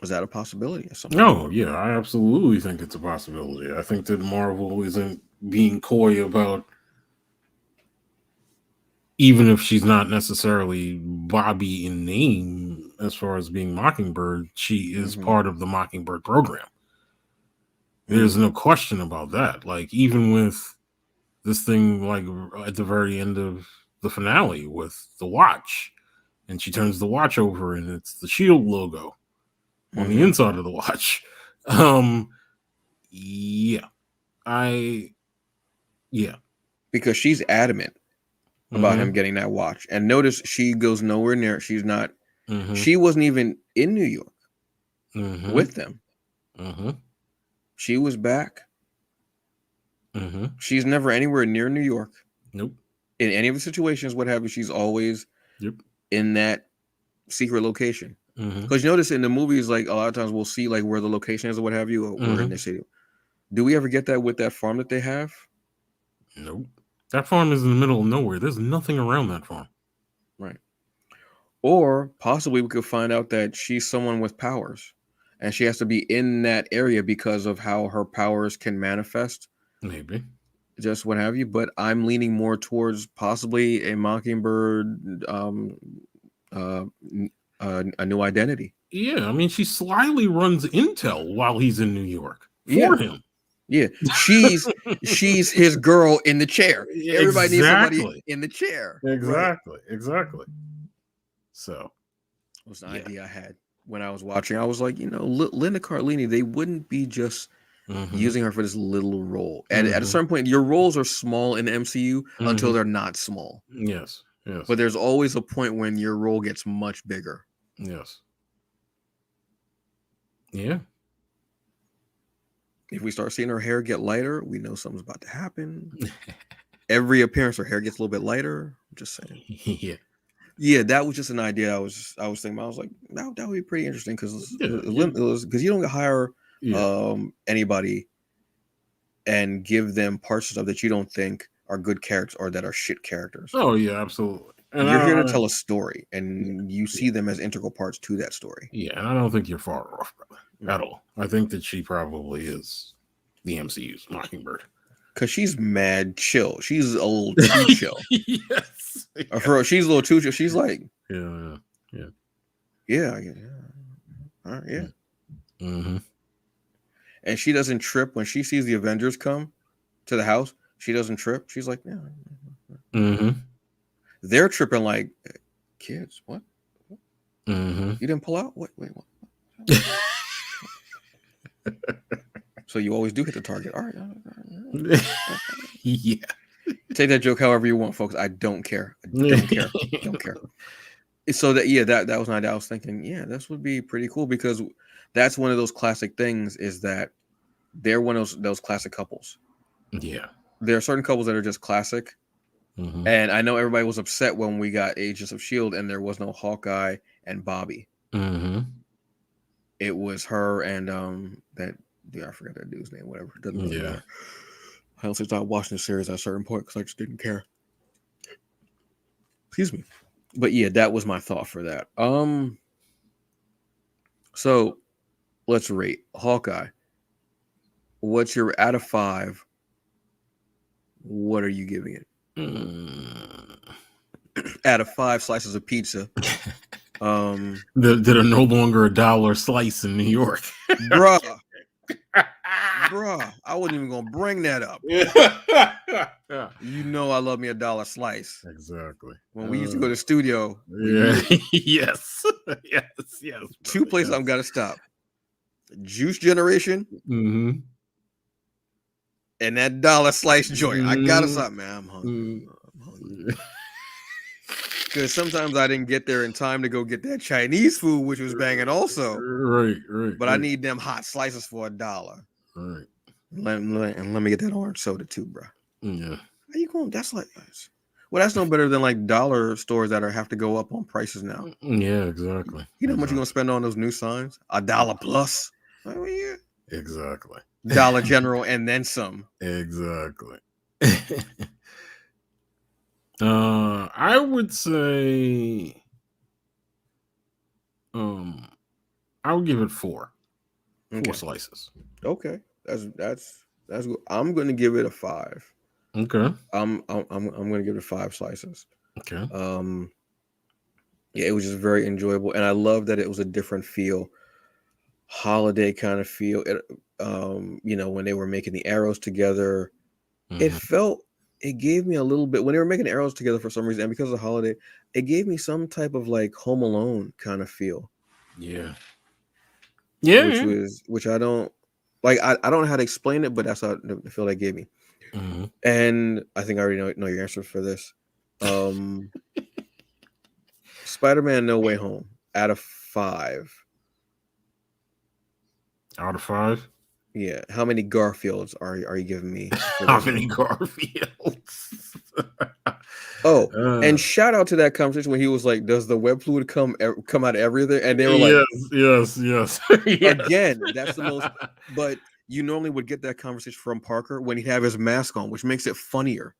Is that a possibility or something?
No, yeah, I absolutely think it's a possibility. I think that Marvel isn't being coy about, even if she's not necessarily Bobby in name as far as being Mockingbird, she is part of the Mockingbird program. There's no question about that. Like, even with this thing, like at the very end of the finale with the watch, and she turns the watch over and it's the Shield logo on the inside of the watch.
Because she's adamant about him getting that watch, and notice she goes nowhere near. She's not. She wasn't even in New York with them. She was back. She's never anywhere near New York.
Nope.
In any of the situations, what have you, she's always in that secret location. Because you notice in the movies, like a lot of times we'll see like where the location is or what have you, or where in the city. Do we ever get that with that farm that they have?
Nope. That farm is in the middle of nowhere. There's nothing around that farm.
Right. Or possibly we could find out that she's someone with powers, and she has to be in that area because of how her powers can manifest.
Maybe.
Just what have you. But I'm leaning more towards possibly a Mockingbird, a new identity.
Yeah, I mean, she slyly runs intel while he's in New York for him.
Yeah, she's his girl in the chair. Everybody needs somebody in the chair.
Exactly. So
it was an idea I had when I was watching. I was like, Linda Cardellini, they wouldn't be just using her for this little role. And at a certain point, your roles are small in the MCU until they're not small.
Yes.
But there's always a point when your role gets much bigger.
Yes. Yeah.
If we start seeing her hair get lighter, we know something's about to happen. Every appearance, her hair gets a little bit lighter. I'm just saying. Yeah, that was just an idea I was thinking about. I was like, that would be pretty interesting because you don't hire anybody and give them parts of stuff that you don't think are good characters or that are shit characters.
Oh yeah, absolutely.
And you're here to tell a story, and you see them as integral parts to that story.
Yeah, and I don't think you're far off, brother, at all. I think that she probably is the MCU's Mockingbird.
Because she's mad chill. She's a little too chill.
Yes.
She's a little too chill. She's like,
yeah.
All right, yeah. And she doesn't trip when she sees the Avengers come to the house. She doesn't trip. She's like, yeah. They're tripping like, kids, what? You didn't pull out? Wait, what? So you always do hit the target. All right.
Yeah.
Take that joke however you want, folks. I don't care. Don't care. So that was an idea. I was thinking, this would be pretty cool because that's one of those classic things is that they're one of those classic couples.
Yeah.
There are certain couples that are just classic. And I know everybody was upset when we got Agents of S.H.I.E.L.D. and there was no Hawkeye and Bobby. It was her and that I forgot that dude's name, whatever. It doesn't really matter. I also started watching the series at a certain point because I just didn't care. Excuse me. But yeah, that was my thought for that. So let's rate Hawkeye. What's your out of 5? What are you giving it? Out of 5 slices of pizza.
That are no longer $1 slice in New York.
Bruh, I wasn't even gonna bring that up. You know I love me $1 slice.
Exactly.
When we used to go to the studio.
Yeah. Yes.
2 places I've got to stop. Juice Generation.
Mm-hmm.
And that $1 slice joint.
Mm-hmm.
I gotta stop, man. I'm hungry. Because sometimes I didn't get there in time to go get that Chinese food, which was banging also.
Right.
But I need them hot slices for $1.
Right.
Let me get that orange soda too, bro.
Yeah.
How you going? That's like, well, that's no better than like dollar stores that have to go up on prices now.
Yeah, exactly.
You know how much you're gonna spend on those new signs? $1 plus. Oh yeah.
Exactly.
Dollar General and then some.
Exactly. I would say I would give it 4.
Okay.
4 slices.
Okay. That's good. I'm gonna give it a 5.
Okay.
I'm gonna give it 5 slices.
Okay.
Yeah, it was just very enjoyable, and I love that it was a different feel, holiday kind of feel. It, when they were making the arrows together, it gave me a little bit when they were making the arrows together for some reason, and because of the holiday, it gave me some type of like Home Alone kind of feel.
Yeah.
Which I don't like. I don't know how to explain it, but that's how the feel that gave me.
Mm-hmm.
And I think I already know your answer for this. Spider-Man No Way Home out of 5.
Out of 5?
Yeah. How many Garfields are you giving me?
How many Garfields?
And shout out to that conversation when he was like, "Does the web fluid come out of everything?" And they were like,
"Yes."
Again, that's the most. But you normally would get that conversation from Parker when he'd have his mask on, which makes it funnier.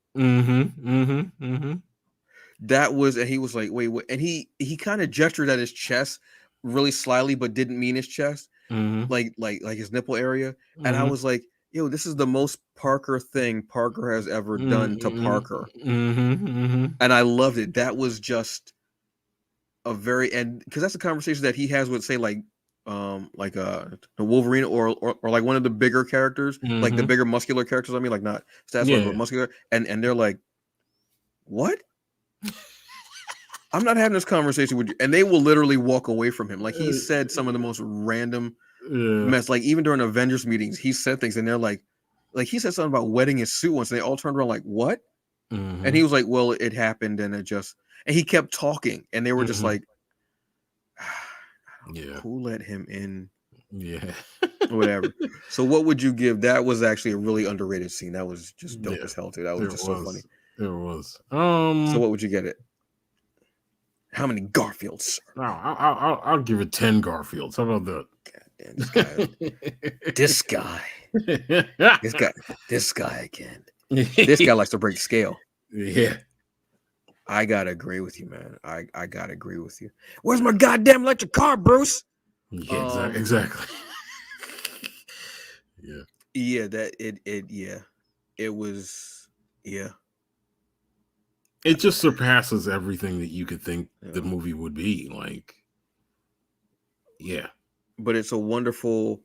That was, and he was like, "Wait, what?" And he kind of gestured at his chest really slyly, but didn't mean his chest, like his nipple area. And I was like, "Yo, this is the most Parker thing Parker has ever done to Parker." And I loved it. That was just a very, and because that's a conversation that he has with, say, like the Wolverine or like one of the bigger characters, like the bigger muscular characters. I mean, like not stats, but muscular, and they're like, "What? I'm not having this conversation with you," and they will literally walk away from him. Like he said some of the most random mess. Like even during Avengers meetings, he said things, and they're like he said something about wetting his suit once. And they all turned around like, "What?" And he was like, "Well, it happened, and and he kept talking, and they were just like, who let him in?"
Yeah.
Whatever. So what would you give? That was actually a really underrated scene. That was just dope as hell too. That was so funny.
It was.
So what would you get it? How many Garfields, sir?
I'll give it 10 Garfields. How about that?
God damn, this guy. This guy again. This guy likes to break scale.
Yeah.
I gotta agree with you, man. I gotta agree with you. Where's my goddamn electric car, Bruce?
Yeah, exactly. Yeah.
Yeah, it was.
It just surpasses everything that you could think the movie would be. Like, yeah.
But it's a wonderful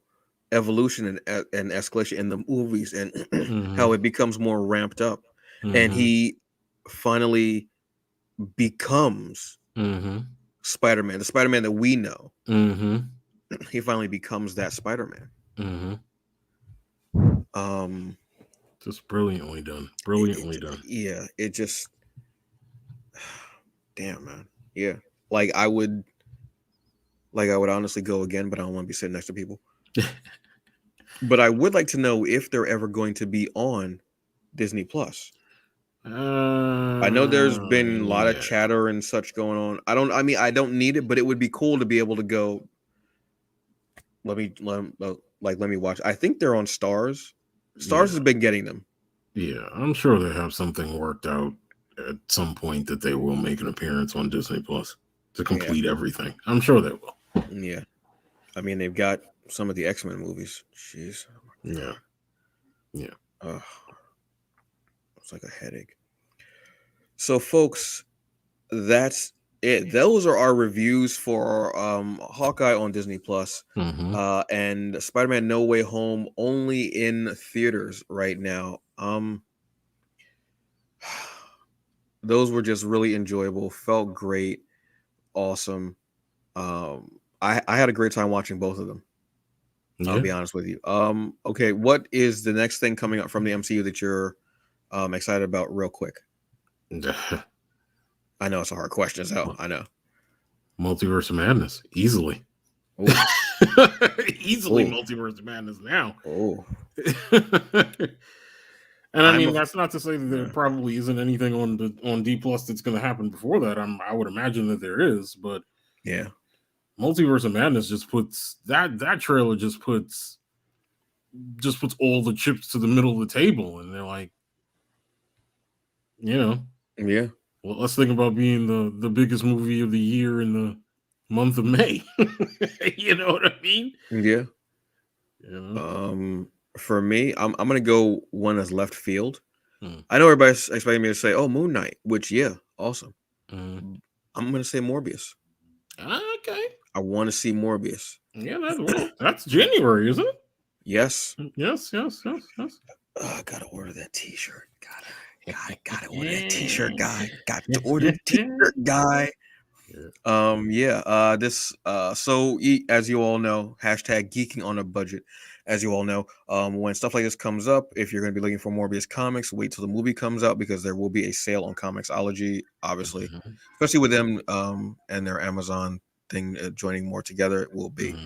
evolution and escalation in the movies, and how it becomes more ramped up. And he finally becomes Spider-Man, the Spider-Man that we know. He finally becomes that Spider-Man.
Just brilliantly done. Brilliantly done.
Yeah, it just, damn, man. Yeah, like I would honestly go again, but I don't want to be sitting next to people. But I would like to know if they're ever going to be on Disney Plus. I know there's been a lot of chatter and such going on. I don't need it, but it would be cool to be able to go. Let me watch. I think they're on Stars. Stars has been getting them.
Yeah, I'm sure they have something worked out at some point that they will make an appearance on Disney Plus to complete everything. I'm sure they will.
Yeah, I mean they've got some of the X-Men movies. Jeez.
Yeah. Yeah.
It's like a headache. So, folks, that's it. Those are our reviews for Hawkeye on Disney Plus,
Mm-hmm.
and Spider-Man: No Way Home only in theaters right now. Those were just really enjoyable. Felt great, awesome. I had a great time watching both of them. I'll
Yeah.
be honest with you. Okay, what is the next thing coming up from the MCU that you're excited about, real quick? I know it's a hard question, so I know.
Multiverse of Madness, easily.
Ooh.
Easily
Ooh.
Multiverse of Madness now.
Oh.
And I mean, that's not to say that there probably isn't anything on D Plus that's going to happen before that. I would imagine that there is, but
yeah,
Multiverse of Madness just puts that trailer just puts all the chips to the middle of the table, and they're like,
yeah.
Well, let's think about being the biggest movie of the year in the month of May. You know what I mean?
Yeah.
You
For me, I'm gonna go one as left field.
Hmm.
I know everybody's expecting me to say, "Oh, Moon Knight," which awesome.
Hmm.
I'm gonna say Morbius.
Okay.
I want to see Morbius.
Yeah, that's January, isn't it?
Yes.
Yes.
I gotta order that T-shirt. Gotta order that T-shirt, guy. Got to order the T-shirt, guy. This so as you all know, hashtag geeking on a budget. As you all know, when stuff like this comes up, if you're going to be looking for Morbius comics, wait till the movie comes out, because there will be a sale on Comixology, obviously, especially with them and their Amazon thing joining more together. It will be.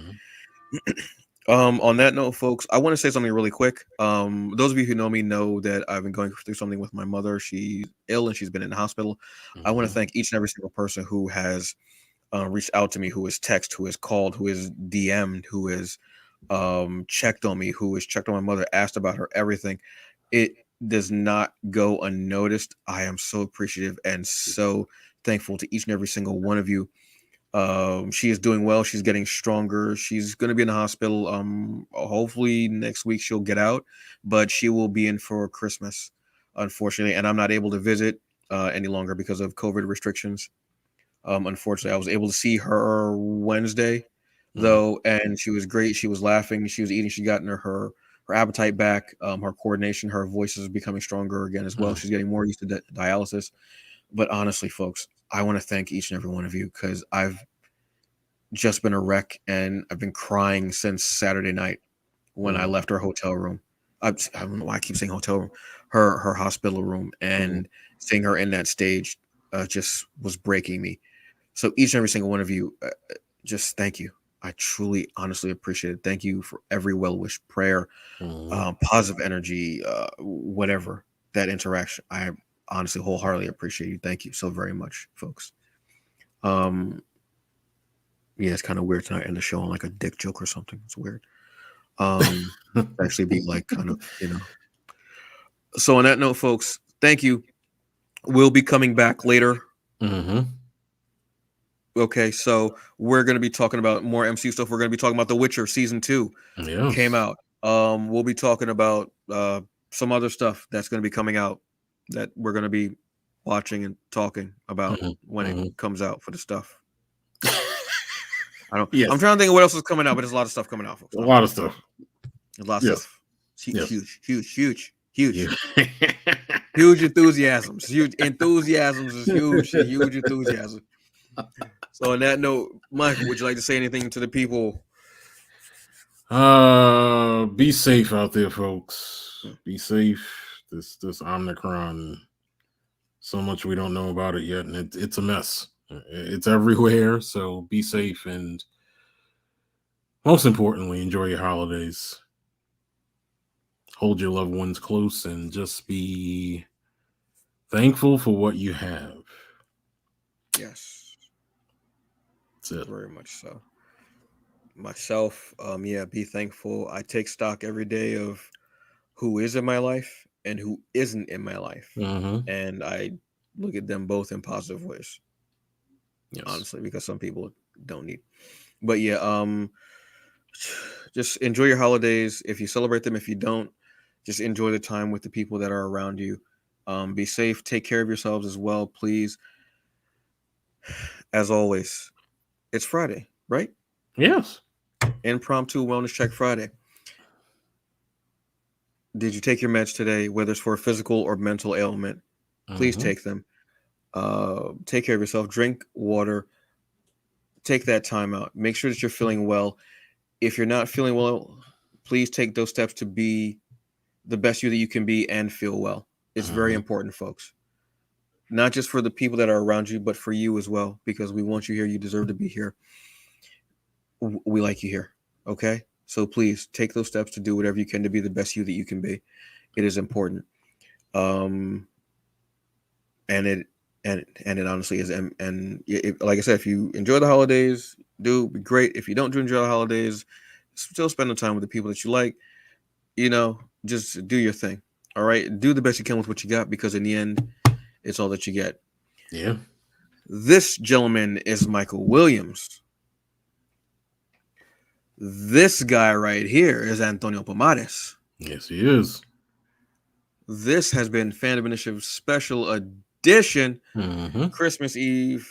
On that note, folks, I want to say something really quick. Those of you who know me know that I've been going through something with my mother. She's ill and she's been in the hospital. I want to thank each and every single person who has reached out to me, who has texted, who has called, who has DM'd, who has checked on me, who has checked on my mother, asked about her, everything. It does not go unnoticed. I am so appreciative and so thankful to each and every single one of you. She is doing well. She's getting stronger. She's going to be in the hospital. Hopefully next week she'll get out, but she will be in for Christmas, unfortunately. And I'm not able to visit any longer because of COVID restrictions. Unfortunately, I was able to see her Wednesday, though, and she was great. She was laughing. She was eating. She got her appetite back. Her coordination, her voice is becoming stronger again as well. She's getting more used to dialysis. But honestly, folks, I want to thank each and every one of you, because I've just been a wreck and I've been crying since Saturday night when I left her hotel room. I don't know why I keep saying hotel room, her hospital room, and seeing her in that stage just was breaking me. So each and every single one of you, just thank you. I truly, honestly appreciate it. Thank you for every well-wished prayer, positive energy, whatever that interaction. I honestly wholeheartedly appreciate you. Thank you so very much, folks. It's kind of weird tonight end the show on like a dick joke or something. It's weird. Actually be like kind of, So on that note, folks, thank you. We'll be coming back later. Okay, so we're going to be talking about more MCU stuff. We're going to be talking about The Witcher season 2 came out. We'll be talking about some other stuff that's going to be coming out that we're going to be watching and talking about when it comes out for the stuff. I'm trying to think of what else is coming out, but there's a lot of stuff coming out, folks.
A lot of stuff.
Stuff. Huge. Huge enthusiasms. Huge enthusiasms is huge. Huge enthusiasm. So on that note, Michael, would you like to say anything to the people?
Be safe out there, folks. Be safe. This Omicron, so much we don't know about it yet, and it's a mess. It's everywhere, so be safe, and most importantly, enjoy your holidays. Hold your loved ones close, and just be thankful for what you have.
Yes.
That's it.
Very much so. Myself, be thankful. I take stock every day of who is in my life and who isn't in my life. And I look at them both in positive ways. Honestly, because some people don't need. But just enjoy your holidays. If you celebrate them, if you don't, just enjoy the time with the people that are around you. Be safe. Take care of yourselves as well, please. As always, it's Friday, right?
Yes.
Impromptu Wellness Check Friday. Did you take your meds today, whether it's for a physical or mental ailment? Please take them. Take care of yourself. Drink water. Take that time out. Make sure that you're feeling well. If you're not feeling well, please take those steps to be the best you that you can be and feel well. It's very important, folks. Not just for the people that are around you, but for you as well, because we want you here. You deserve to be here. We like you here. Okay? So please take those steps to do whatever you can to be the best you that you can be. It is important. And it honestly is. And like I said, if you enjoy the holidays, do be great. If you don't enjoy the holidays, still spend the time with the people that you like. Just do your thing. All right. Do the best you can with what you got, because in the end, it's all that you get.
Yeah.
This gentleman is Michael Williams. This guy right here is Antonio Pomares.
Yes, he is.
This has been Fandom Initiative Special Edition, Christmas Eve.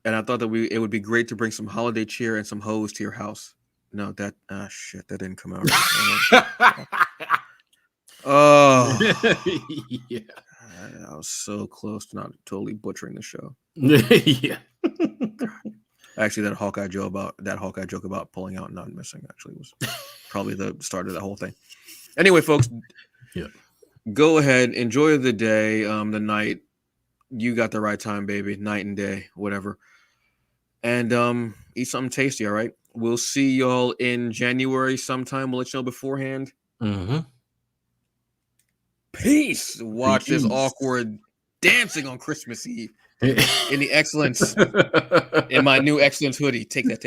And I thought that it would be great to bring some holiday cheer and some hoes to your house. No, that didn't come out right. Oh,
yeah.
I was so close to not totally butchering the show.
Yeah.
Actually, that Hawkeye joke about pulling out and not missing actually was probably the start of that whole thing. Anyway, folks, go ahead, enjoy the day, the night. You got the right time, baby. Night and day, whatever. And eat something tasty, all right? We'll see y'all in January sometime. We'll let you know beforehand. Peace. Watch this awkward dancing on Christmas Eve in the excellence, in my new excellence hoodie. Take that.